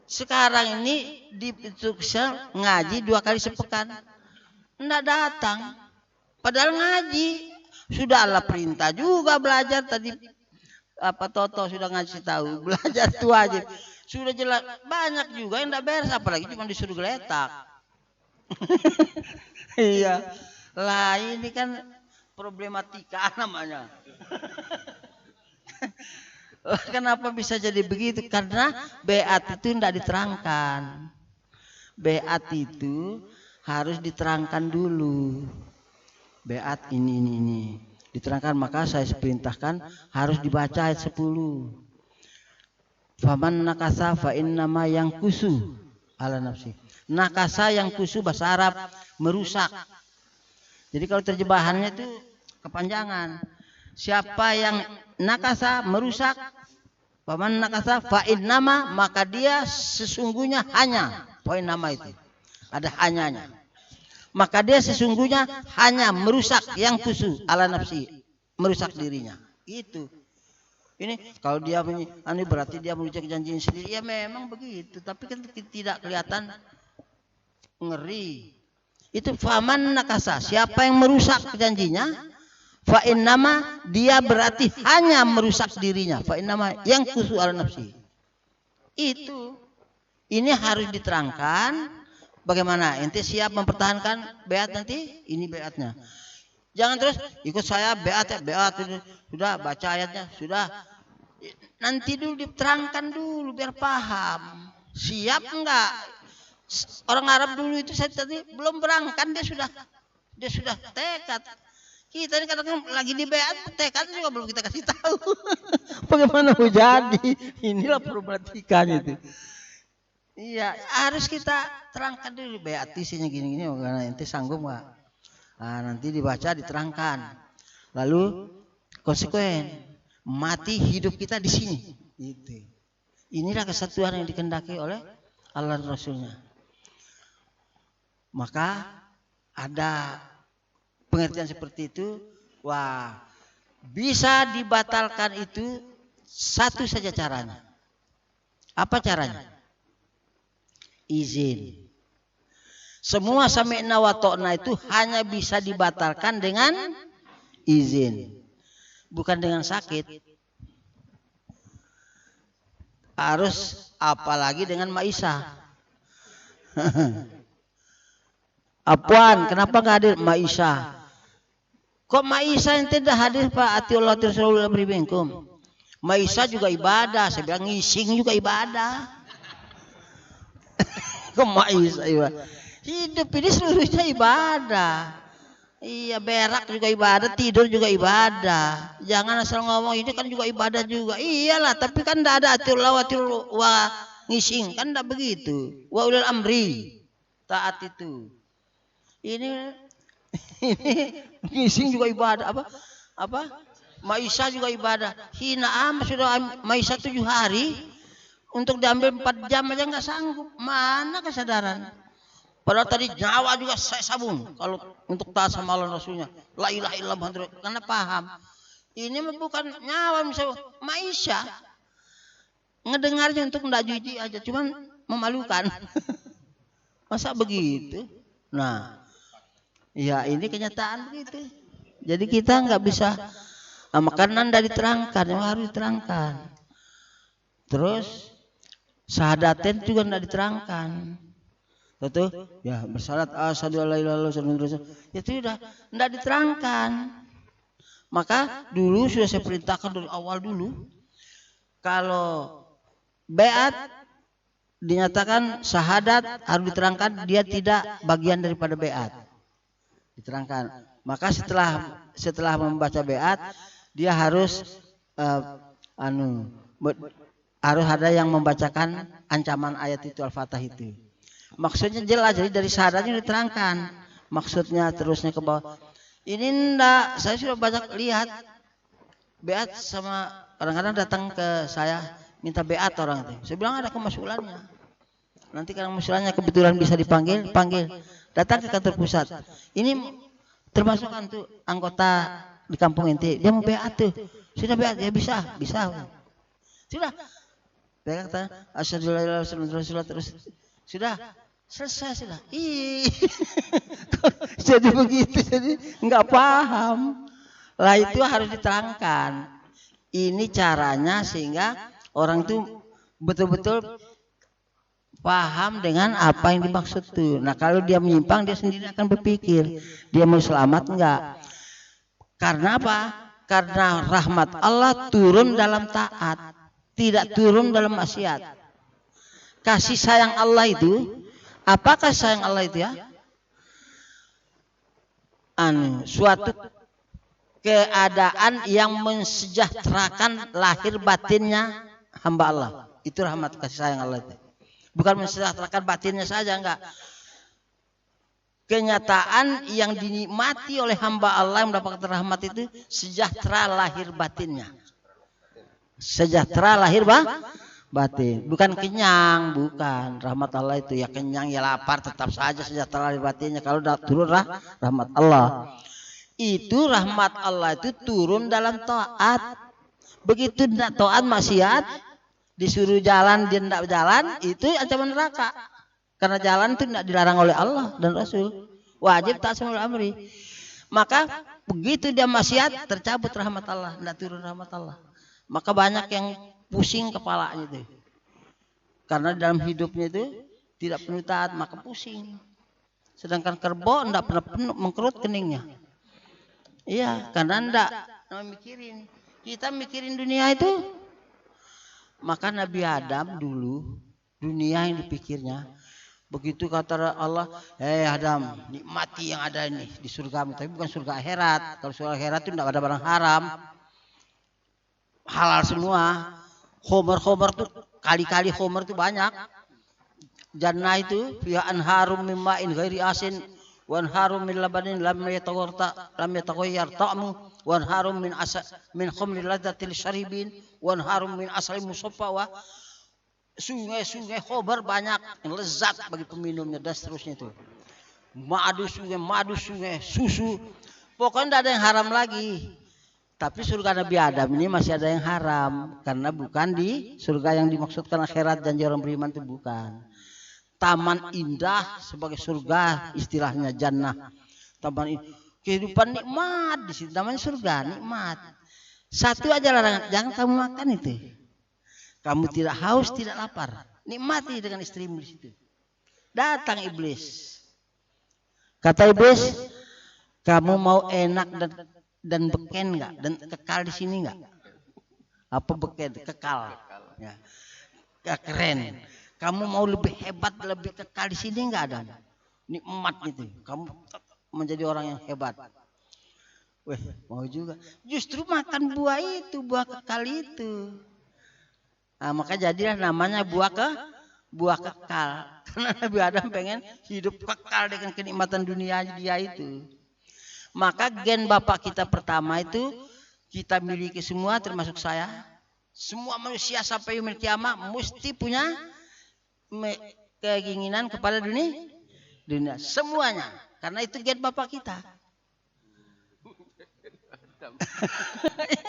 Sekarang ini di Turksa ngaji 2 kali sepekan, tidak datang. Padahal ngaji sudah Allah perintah juga belajar tadi. Apa Toto sudah ngasih tahu belajar itu wajib. Sudah jelas banyak juga yang tidak beres, apalagi cuma disuruh geletak. Iya. Lah ini kan problematika namanya. Kenapa bisa jadi begitu? Karena beat itu tidak diterangkan. Beat itu harus diterangkan dulu. Beat ini. Diterangkan, maka saya perintahkan harus dibaca ayat 10. Faman nakasa fa innama yang kusu ala nafsi. Nakasa yang kusu bahasa Arab merusak. Jadi kalau terjemahannya itu kepanjangan. Siapa yang nakasa merusak, faman nakasa fa innama, maka dia sesungguhnya hanya, poin nama itu ada hanyanya. Maka dia sesungguhnya hanya merusak yang kusu ala nafsi, merusak dirinya. Itu. Ini kalau dia ini berarti dia merusak janjinya sendiri. Ya memang begitu, tapi kan tidak kelihatan ngeri. Itu faman nakasa, siapa yang merusak janjinya, fa innama, dia berarti hanya merusak dirinya. Fa innama yang kusu ala nafsi. Itu. Ini harus diterangkan. Bagaimana? Ente siap mempertahankan beat nanti? Ini beatnya. Jangan terus ikut saya beat ya, beat sudah baca ayatnya, sudah. Nanti dulu diterangkan dulu biar paham. Siap enggak? Orang Arab dulu itu saya tadi belum berangkat dia sudah tekad. Kita ini kadang-kadang lagi di beat, tekad juga belum kita kasih tahu. Bagaimana mau jadi? Inilah problematikanya itu. Iya, harus kita terangkan dulu beat isinya gini-gini, karena ente sanggup nggak? Nanti dibaca, diterangkan. Lalu konsekuen, mati hidup kita di sini. Gitu. Inilah kesatuan yang dikehendaki oleh Allah dan Rasulnya. Maka ada pengertian seperti itu. Wah, bisa dibatalkan itu satu saja caranya. Apa caranya? Izin. Semua sami'na wa ta'na itu hanya bisa dibatalkan dengan izin, bukan dengan sakit. Harus apalagi dengan Maisha. Apaan? Kenapa nggak hadir Maisha? Kok Maisha yang tidak hadir Pak? Atiullah Rasulullah beriminkum. Maisha juga ibadah. Saya bilang ngising juga ibadah. Maisha ibadah. Hidup ini seluruhnya ibadah. Iya, berak juga ibadah, tidur juga ibadah. Jangan asal ngomong ini kan juga ibadah juga. Iyalah, tapi kan tidak ada atiullah wa ngising, kan tidak begitu. Wa ulil amri, taat itu. Ini ngising juga ibadah. Apa? Maisha juga ibadah. Hina sudah Maisha 7 hari. Untuk diambil 4 jam aja nggak sanggup. Mana kesadaran? Padahal tadi nyawa juga saya sabung. Kalau untuk taat sama Allah Rasulnya. La ilaha illallah. Karena paham. Ini bukan nyawa misalnya. Maisha. Ngedengarnya untuk nggak jijik aja. Cuman memalukan. Masa begitu? Nah. Ya ini kenyataan begitu. Jadi kita nggak bisa makanan tidak diterangkan, yang harus diterangkan. Terus syahadaten juga tidak diterangkan. Betul? Ya bersalat asyhadu alla ilaha illallah itu sudah tidak diterangkan. Maka dulu sudah saya perintahkan dari awal dulu, kalau beat dinyatakan syahadat harus diterangkan dia tidak bagian daripada beat. Diterangkan. Maka setelah membaca beat dia harus harus ada yang membacakan ancaman ayat itu Al-Fatah itu. Maksudnya jelas, jadi dari syahadatnya diterangkan. Maksudnya terusnya ke bawah. Ini enggak, saya sudah banyak lihat beat sama kadang-kadang datang ke saya minta beat orang itu. Saya bilang ada kemasulannya. Nanti kalau kemasulannya kebetulan bisa dipanggil, panggil. Datang ke kantor pusat. Ini termasuk anggota di kampung inti. Dia mau beat tuh. Sudah beat ya bisa. Sudah. Dia kata asyhadu alla ilaha illallah terus. Sudah. Selesai sudah. Jadi begitu, jadi nggak paham. Lah itu harus diterangkan. Ini caranya sehingga orang itu betul-betul paham dengan apa yang dimaksud itu. Nah kalau dia menyimpang dia sendiri akan berpikir dia mau selamat enggak. Karena apa? Karena rahmat Allah turun dalam taat, tidak turun dalam maksiat. Kasih sayang Allah itu, apakah sayang Allah itu ya? Suatu keadaan yang mensejahterakan lahir batinnya hamba Allah. Itu rahmat kasih sayang Allah itu. Bukan mensejahterakan batinnya saja, enggak. Kenyataan yang dinikmati oleh hamba Allah yang mendapatkan rahmat itu sejahtera lahir batinnya. Sejahtera lahir batin, bukan kenyang, bukan. Rahmat Allah itu ya kenyang ya lapar tetap saja sejahtera lahir batinnya kalau turun rahmat Allah. Itu rahmat Allah itu turun dalam taat. Begitu tidak taat maksiat, disuruh jalan dia tidak jalan, itu ancaman neraka. Karena jalan itu tidak dilarang oleh Allah dan Rasul. Wajib taat sama amri. Maka begitu dia maksiat tercabut rahmat Allah, tidak turun rahmat Allah. Maka banyak yang pusing kepalanya itu. Karena dalam hidupnya itu tidak penuh taat, maka pusing. Sedangkan kerbau tidak pernah penuh mengkerut keningnya. Iya, karena tidak mikirin. Kita mikirin dunia itu. Maka Nabi Adam dulu dunia yang dipikirnya. Begitu kata Allah, Adam, nikmati yang ada ini di surga, tapi bukan surga akhirat. Kalau surga akhirat itu tidak ada barang haram, halal semua. Khomer itu kali-kali khomer itu banyak. Jannah itu fiha anharum min ma'in ghairi asin wa anharum min labanin lam yataghayyar ta'mu wa anharum min khamrin ladzatil syaribin wa anharum min asalin musaffa wa sungai-sungai khomer banyak yang lezat bagi peminumnya dan seterusnya itu. Madu sungai, susu. Pokoknya tidak ada yang haram lagi. Tapi surga Nabi Adam ini masih ada yang haram. Karena bukan di surga yang dimaksudkan akhirat janji orang beriman itu bukan. Taman indah sebagai surga istilahnya jannah. Taman kehidupan nikmat di situ namanya surga nikmat. Satu aja larangan, jangan kamu makan itu. Kamu tidak haus, tidak lapar. Nikmati dengan istrimu di situ. Datang iblis. Kata iblis, kamu mau enak dan beken enggak? Dan kekal di sini enggak? Apa beken? Kekal. Ya. Keren. Kamu mau lebih hebat, lebih kekal di sini enggak ada? Nikmat gitu. Kamu menjadi orang yang hebat. Weh, mau juga. Justru makan buah itu, buah kekal itu. Nah, maka jadilah namanya buah kekal. Karena Nabi Adam pengen hidup kekal dengan kenikmatan dunia dia itu. Maka gen bapak kita pertama itu kita miliki semua termasuk saya. Semua manusia sampai yaumil kiamat mesti punya keinginan kepada dunia. Semuanya. Karena itu gen bapak kita.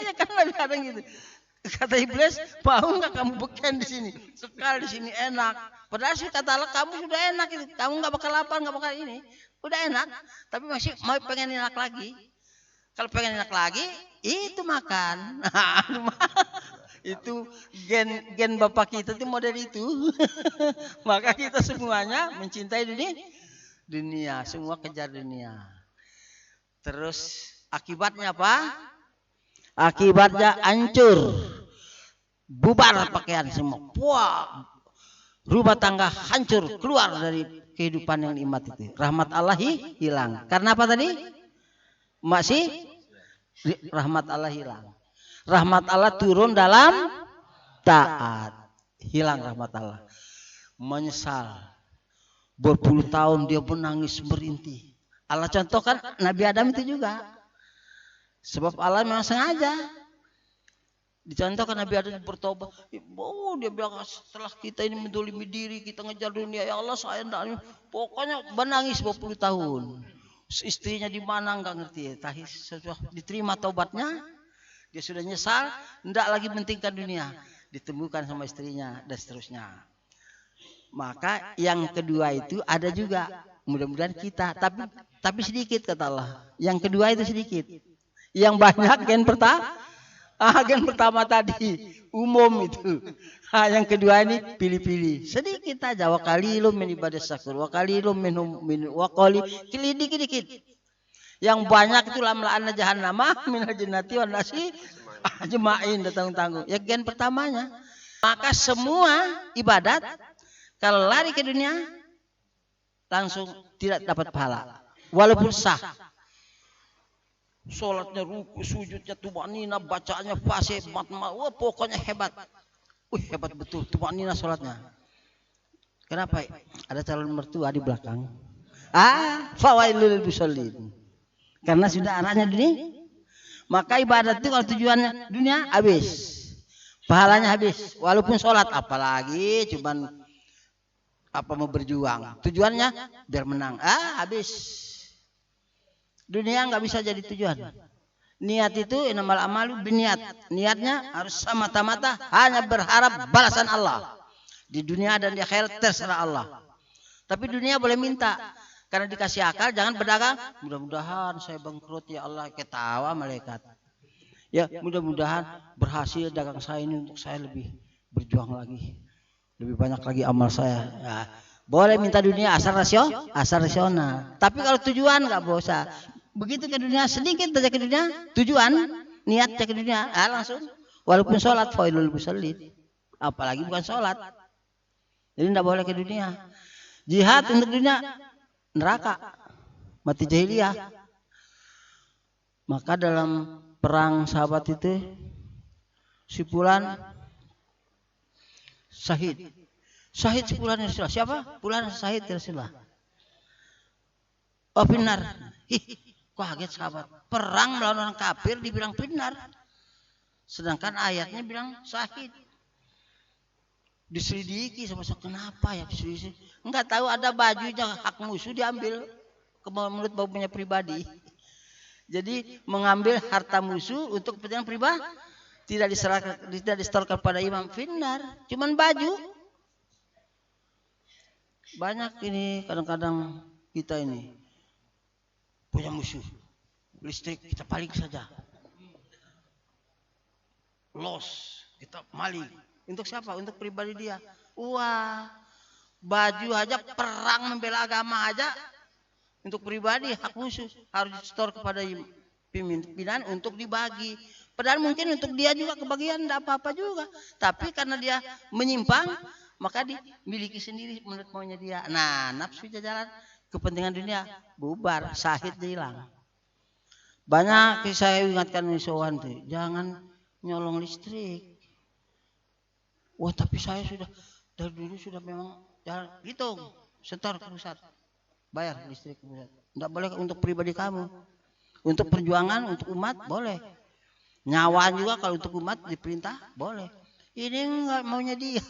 Ya kan Nabi Adam gitu. Kata iblis, mau nggak kamu beken di sini? Sekal di sini enak. Padahal sih kata Allah kamu sudah enak itu. Kamu nggak bakal lapar, nggak bakal ini. Udah enak, tapi masih mau pengen enak lagi. Kalau pengen enak lagi, itu makan. Itu gen bapak kita itu model itu. Maka kita semuanya mencintai dunia, semua kejar dunia. Terus akibatnya apa? Akibatnya hancur, bubar pakaian semua. Wah, rumah tangga hancur, keluar dari kehidupan yang nikmat itu. Rahmat Allah hilang. Karena apa tadi? Masih rahmat Allah hilang. Rahmat Allah turun dalam taat. Hilang rahmat Allah. Menyesal. Berpuluh tahun dia menangis merintih. Allah contohkan Nabi Adam itu juga. Sebab Allah memang sengaja. Dicontohkan Nabi Adam bertobat. Oh, dia bilang setelah kita ini mendolimi diri, kita ngejar dunia. Ya Allah saya enggak. Pokoknya menangis 20 tahun. Istrinya di mana enggak ngerti. Setelah diterima taubatnya, dia sudah nyesal, enggak lagi mentingkan dunia. Ditemukan sama istrinya dan seterusnya. Maka yang kedua itu ada juga. Mudah-mudahan kita, tapi sedikit kata Allah. Yang kedua itu sedikit. Yang banyak gen pertama tadi umum itu. Yang kedua ini pilih-pilih. Sedikit aja. Wa qalilum min ibadis syakur. Wa qalilum min wa qalil dikit-dikit. Yang banyak itu lamla'anna jahannamah minal jannati wan nasi ajma'in tanggung-tanggung. Ya gen pertamanya. Maka semua ibadat kalau lari ke dunia langsung tidak dapat pahala. Walaupun sah. Salatnya ruku, sujudnya tumanina, bacaannya fasih, wah pokoknya hebat. Hebat betul tumanina salatnya. Kenapa? Ada calon mertua di belakang. Fawailul lil musallin. Karena sudah arahnya dunia. Maka ibadat itu kalau tujuannya dunia habis. Pahalanya habis. Walaupun sholat apalagi cuman mau berjuang. Tujuannya biar menang. Habis. Dunia nggak bisa jadi tujuan. Niat itu innamal amalu binniat. Niatnya harus semata-mata hanya berharap balasan Allah. Di dunia dan di akhirat terserah Allah. Tapi dunia boleh minta. Karena dikasih akal, jangan berdagang. Mudah-mudahan saya bangkrut ya Allah. Ketawa malaikat. Ya mudah-mudahan berhasil dagang saya ini untuk saya lebih berjuang lagi. Lebih banyak lagi amal saya. Ya, boleh minta dunia asal rasional. Tapi kalau tujuan nggak usah. Begitu ke dunia sedikit saja ke dunia. Tujuan niat ke dunia langsung. Walaupun sholat failul musallin. Apalagi bukan sholat. Jadi tidak boleh ke dunia. Jihad untuk dunia neraka, mati jahiliyah. Maka dalam perang sahabat itu si Fulan syahid. Syahid si Fulan Rasulullah. Siapa? Fulan syahid Rasulullah. Oh benar. Kaget sahabat. Perang melawan orang kafir dibilang benar. Sedangkan ayatnya bilang syahid. Diselidiki sama kenapa ya diselidiki? Enggak tahu ada bajunya hak musuh diambil menurut baunya pribadi. Jadi mengambil harta musuh untuk kepentingan pribadi tidak disetorkan pada imam finnar, cuman baju. Banyak ini kadang-kadang kita ini punya musuh listrik kita paling saja, los kita maling. Untuk siapa? Untuk pribadi dia. Wah, baju aja perang membela agama aja untuk pribadi hak musuh harus disetor kepada pimpinan untuk dibagi. Padahal mungkin untuk dia juga kebagian tidak apa-apa juga. Tapi karena dia menyimpang maka dimiliki sendiri menurut maunya dia. Nah, nafsu jalan kepentingan dunia bubar, syahid hilang. Banyak saya ingatkan misalkan tuh, jangan nyolong listrik. Wah tapi saya sudah dari dulu sudah memang jalan hitung setor ke pusat bayar listrik ke pusat. Tidak boleh untuk pribadi kamu, untuk perjuangan untuk umat boleh, nyawa juga kalau untuk umat diperintah boleh. Ini nggak maunya dia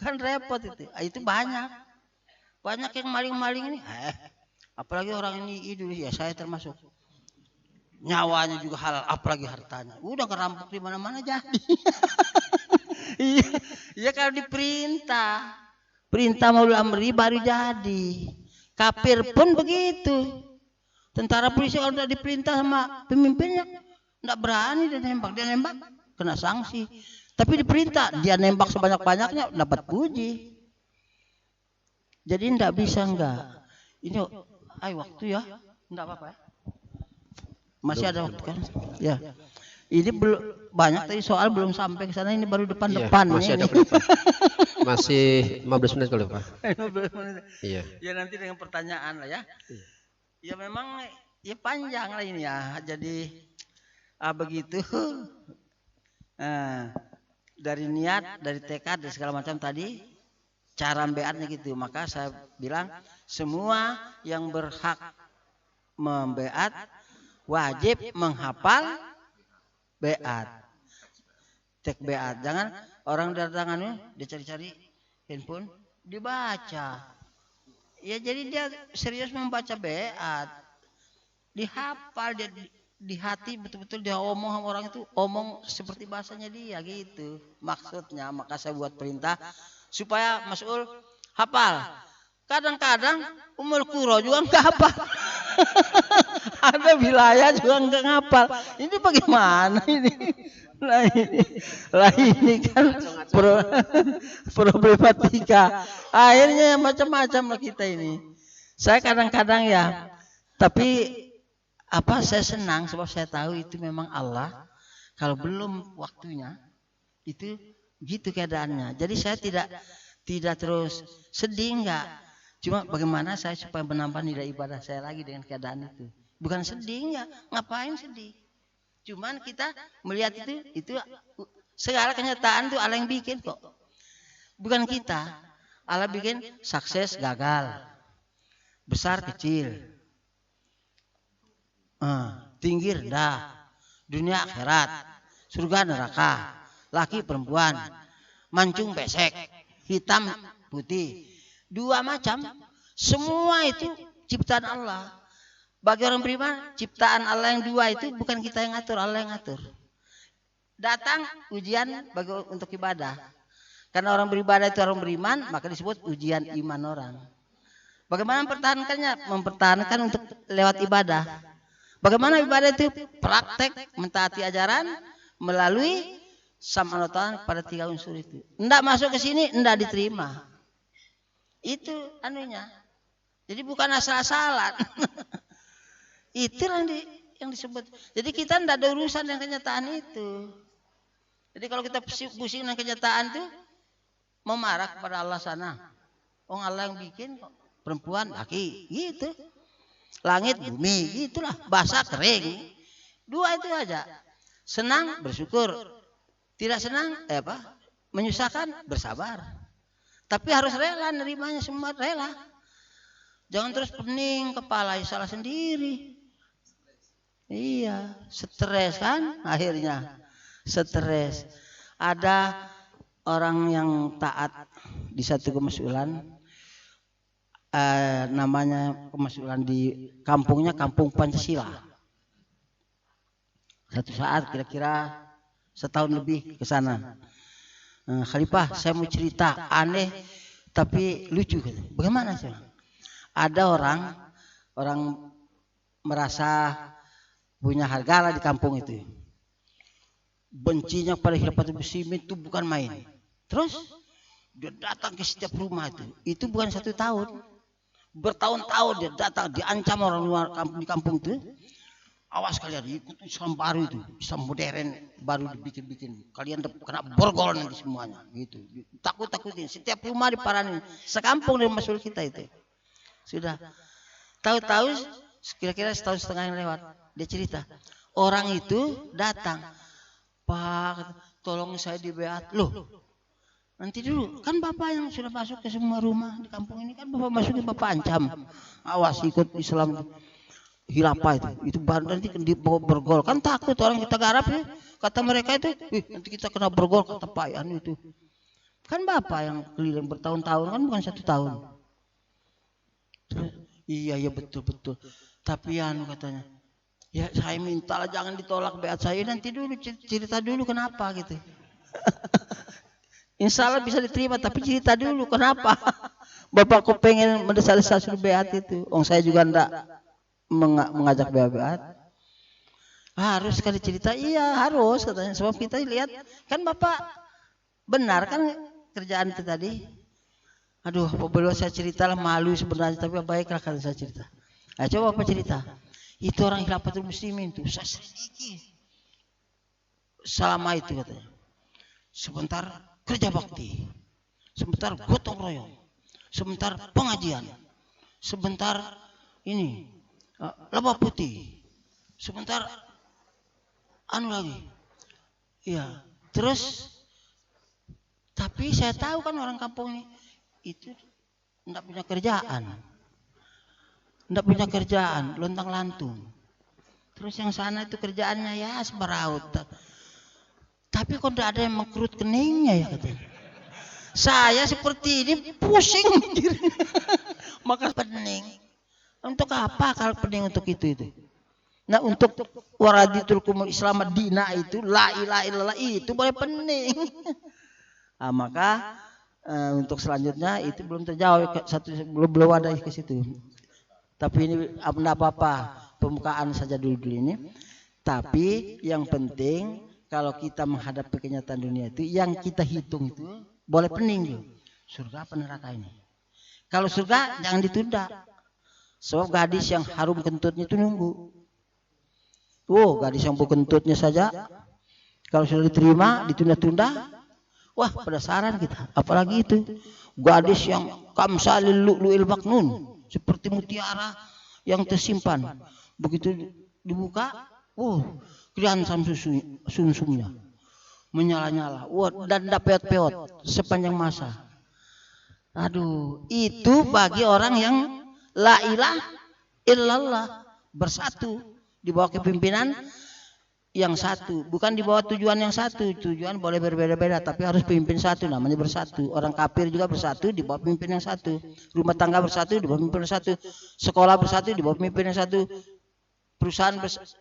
kan repot itu banyak yang maling-maling ini. Apalagi orang ini Indonesia, saya termasuk. Nyawanya juga halal, apalagi hartanya. Udah kerampok di mana-mana jadi. Iya kalau diperintah. Perintah maulul amri baru jadi. Kafir pun begitu. Tentara polisi kalau udah diperintah sama pemimpinnya, nggak berani dia nembak kena sanksi. Tapi diperintah dia nembak sebanyak-banyaknya dapat puji. Jadi nggak bisa enggak. Ini waktu ya, nggak apa-apa ya. Masih ada waktu kan? Ya. Ini belum banyak tadi soal belum sampai ke sana, ini baru depan-depan. Masih ada depan. Masih 15 menit kalau Pak. 15 menit. Iya. Ya nanti dengan pertanyaan lah ya. Ya memang ya panjang lah ini ya. Jadi begitu. Dari niat, dari tekad, dari segala macam tadi cara beatnya gitu. Maka saya bilang semua yang berhak membeat wajib menghafal beat. Tek beat. Jangan orang datangan dia cari-cari handphone dibaca. Ya jadi dia serius membaca beat. Dihafal dia di hati betul-betul dia omong sama orang itu, omong seperti bahasanya dia gitu maksudnya. Maka saya buat perintah supaya Mas'ul hafal. Kadang-kadang umur kuro juga nggak hafal. Ada wilayah juga nggak ngapal. Ini bagaimana ini? Ini kan problematika. Akhirnya macam-macam lah kita ini. Saya kadang-kadang ya, tapi saya senang sebab saya tahu itu memang Allah. Kalau belum waktunya itu gitu keadaannya. Jadi saya tidak terus sedih enggak. Cuma bagaimana saya supaya menambah nilai ibadah saya lagi dengan keadaan itu. Bukan sedih enggak, ngapain sedih. Cuman kita melihat itu segala kenyataan itu Allah yang bikin kok. Bukan kita. Allah bikin sukses gagal. Besar kecil. Tinggi rendah, dunia akhirat, surga neraka, laki perempuan, mancung besek, hitam putih, dua macam, semua itu ciptaan Allah. Bagi orang beriman, ciptaan Allah yang dua itu bukan kita yang ngatur, Allah yang ngatur. Datang ujian untuk ibadah. Karena orang beribadah itu orang beriman, maka disebut ujian iman orang. Bagaimana mempertahankannya? Mempertahankan untuk lewat ibadah. Bagaimana ibadah itu? Praktek mentaati ajaran melalui samanotan pada 3 unsur itu. Enggak masuk ke sini, enggak diterima. Itu anunya. Jadi bukan asal-asalan. Itu yang disebut. Jadi kita enggak ada urusan dengan kenyataan itu. Jadi kalau kita pusing dengan kenyataan itu, mau marah kepada Allah sana. Allah yang bikin kok. Perempuan, laki, gitu. Langit, bumi, gitulah. Basah, kering. Dua itu aja. Senang, bersyukur. Tidak senang, menyusahkan, bersabar. Tapi harus rela, nerimanya semua rela. Jangan terus pening kepala, salah sendiri. Iya, stres kan akhirnya. Stres. Ada orang yang taat di satu kemas'ulan. Namanya kemas'ulan di kampungnya Kampung Pancasila. Satu saat kira-kira setahun lebih ke sana. Khalifah, saya mau cerita aneh tapi lucu. Bagaimana sih? Ada orang merasa punya harga lah di kampung itu. Bencinya pada Khilafatul Muslimin itu bukan main. Terus dia datang ke setiap rumah itu. Itu bukan 1 tahun. Bertahun-tahun dia datang, diancam orang luar di kampung itu. Awas kalian ikut Islam baru itu, Islam modern baru dibikin-bikin. Kalian kena borgol nanti semuanya, gitu. Takut-takutin. Setiap rumah diparanin. Sekampung dari Mas'ul kita itu. Sudah. Tahu-tahu kira-kira 1,5 tahun yang lewat, dia cerita. Orang itu datang, Pak, tolong saya dibeat. Loh, nanti dulu, kan Bapak yang sudah masuk ke semua rumah di kampung ini, kan Bapak masukin, Bapak ancam. Awas ikut Islam hilafah itu baru nanti dibawa bergol. Kan takut orang kita garap ya. Kata mereka itu, nanti kita kena bergol, kata Pak Anu itu. Kan Bapak yang keliling bertahun-tahun, kan bukan 1 tahun. Terus, iya betul-betul. Tapi Anu katanya, ya saya mintalah jangan ditolak beat saya, nanti dulu cerita dulu kenapa gitu. Insya Allah bisa diterima, tapi cerita dulu kenapa. Bapakku pengen mendesak-desak suruh beat itu. Saya juga ndak mengajak beat. Harus sekali cerita, iya harus katanya. Sebab kita lihat kan Bapak benar kan kerjaan itu tadi. Aduh, apabila saya cerita lah malu sebenarnya, tapi baiklah kalau saya cerita. Nah, coba Bapak cerita. Itu orang Khilafatul Muslimin itu saya selidiki selama itu katanya. Sebentar kerja bakti, sebentar gotong royong, sebentar pengajian, sebentar ini laba putih, sebentar anu lagi. Iya, terus tapi saya tahu kan orang kampung ini itu enggak punya kerjaan. Enggak punya kerjaan, lontang-lantung. Terus yang sana itu kerjaannya ya semeraut. Tapi kok enggak ada yang mengkerut keningnya ya katanya. Saya seperti ini pusing mikirnya. Maka pening. Untuk apa kalau pening untuk itu? Nah, untuk waraditul kumul Islam dina itu la ilaha illallah itu boleh pening. Nah, maka untuk selanjutnya itu belum terjawab, belum ada ke situ. Tapi ini tidak apa-apa, pembukaan saja dulu ini. Tapi yang penting kalau kita menghadapi kenyataan dunia itu, yang kita hitung itu boleh pening. Surga apa neraka ini? Kalau surga jangan ditunda. Sebab gadis yang harum kentutnya itu nunggu. Gadis yang kentutnya saja kalau sudah diterima ditunda-tunda. Wah, penasaran kita. Apalagi itu gadis yang kamsalil lu'lu'il maknun, seperti mutiara yang tersimpan. Begitu dibuka, kelihatan sumsumnya menyala-nyala. Dan dapat peot sepanjang masa. Aduh, itu bagi orang yang la ilaha illallah, bersatu di bawah kepimpinan yang satu, bukan di bawah tujuan yang satu. Tujuan boleh berbeda-beda, tapi harus pemimpin satu, namanya bersatu. Orang kafir juga bersatu di bawah pemimpin yang satu. Rumah tangga bersatu di bawah pemimpin yang satu. Sekolah bersatu di bawah pemimpin yang satu. Perusahaan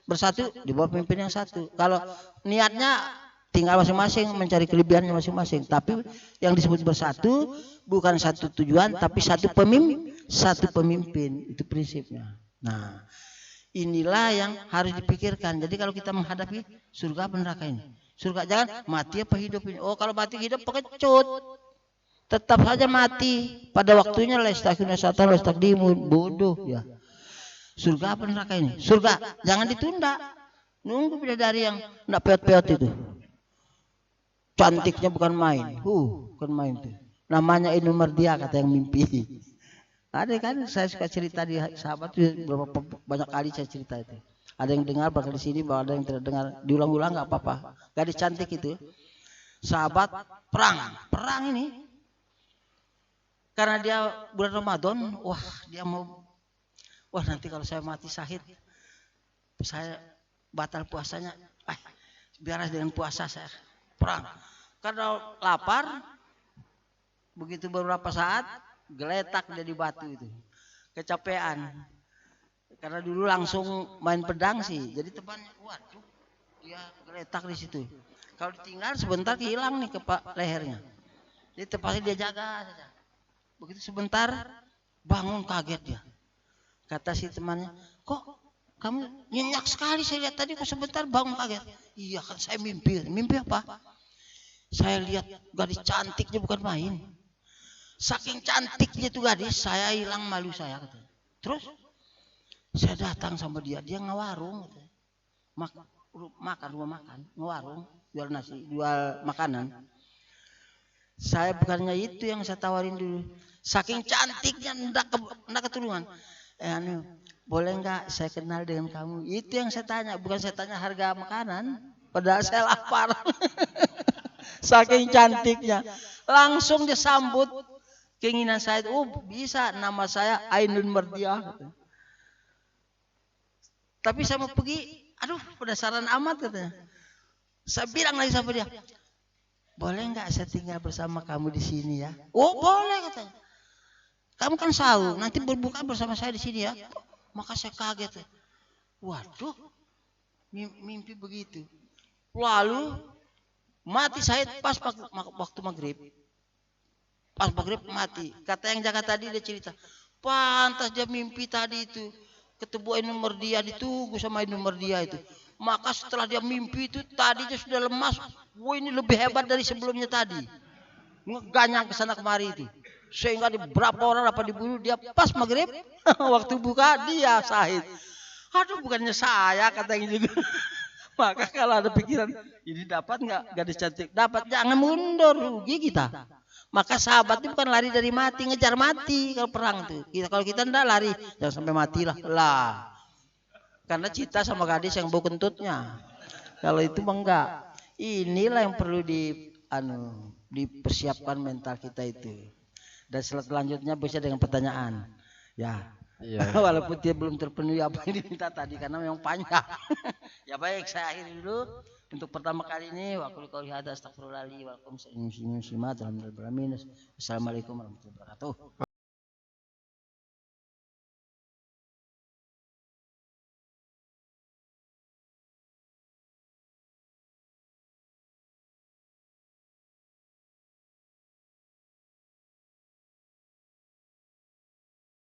bersatu di bawah pemimpin yang satu. Kalau niatnya tinggal masing-masing mencari kelebihannya masing-masing. Tapi yang disebut bersatu bukan satu tujuan, tapi satu pemimpin. Itu prinsipnya. Nah, inilah yang harus dipikirkan. Jadi kalau kita menghadapi surga apa neraka ini? Surga jangan mati apa hidup ini. Kalau mati hidup pengecut. Tetap saja mati pada waktunya, laistakuna satan laistakdimu, bodoh ya. Surga apa neraka ini? Surga jangan ditunda. Nunggu bidadari yang enggak peot-peot itu. Cantiknya bukan main. Bukan main tuh. Namanya Ainul Mardiah kata yang mimpi. Ada kan saya suka cerita di sahabat itu berapa banyak kali saya cerita itu. Ada yang dengar bakal di sini, ada yang tidak dengar. Diulang-ulang nggak apa-apa. Gadis cantik itu, sahabat perang ini. Karena dia bulan Ramadan, nanti kalau saya mati syahid, saya batal puasanya. Biarlah dengan puasa saya perang. Karena lapar, begitu beberapa saat geletak dia di batu itu, kecapean. Karena dulu langsung main pedang sih, jadi temannya, dia geletak di situ. Kalau ditinggal sebentar hilang nih lehernya. Jadi terpaksa dia jaga saja. Begitu sebentar bangun kaget dia. Kata si temannya, kok kamu nyenyak sekali saya lihat tadi, kok sebentar bangun kaget. Iya kan saya mimpi. Mimpi apa? Saya lihat gadis cantiknya bukan main. Saking cantiknya tuh gadis, saya hilang malu saya katanya. Terus saya datang sama dia ngawarung katanya. Makan rumah makan, ngawarung, jual nasi, jual makanan. Saya bukannya itu yang saya tawarin dulu. Saking cantiknya enggak keturunan. Boleh enggak saya kenal dengan kamu? Itu yang saya tanya, bukan saya tanya harga makanan. Padahal saya lapar. Saking cantiknya. Langsung dia sambut keinginan saya itu, bisa, nama saya Ainul Mardiah. Tapi saya mau pergi, penasaran amat katanya. Saya bilang lagi sama dia, boleh nggak saya tinggal bersama kamu di sini ya? Boleh katanya. Kamu kan sahur, nanti berbuka bersama saya di sini ya. Maka saya kaget. Waduh, mimpi begitu. Lalu mati saya pas waktu maghrib. Pas maghrib mati. Kata yang jaga tadi dia cerita, pantas dia mimpi tadi itu ketemu nomor dia, ditunggu sama nomor dia itu. Maka setelah dia mimpi itu tadi dia sudah lemas. Wah ini lebih hebat dari sebelumnya tadi. Ngeganyang ke sana kemari itu. Sehingga di berapa orang dapat dibunuh dia pas maghrib waktu buka dia sahid. Aduh bukannya saya kata yang juga. Maka kalau ada pikiran ini dapat nggak gadis cantik, dapat, jangan mundur, rugi kita. Maka sahabat itu bukan lari dari mati, ngejar mati kalau perang tuh. Kalau kita enggak lari, jangan sampai mati lah. Karena cinta sama gadis yang bau kentutnya. Kalau itu mah enggak. Inilah yang perlu dipersiapkan mental kita itu. Dan selanjutnya bisa dengan pertanyaan. Ya. Walaupun dia belum terpenuhi apa yang diminta tadi karena memang panjang. Ya baik, saya akhiri dulu. Untuk pertama kali ini waqul qouli hadza astaghfirullahi wa lakum. Assalamualaikum warahmatullahi wabarakatuh.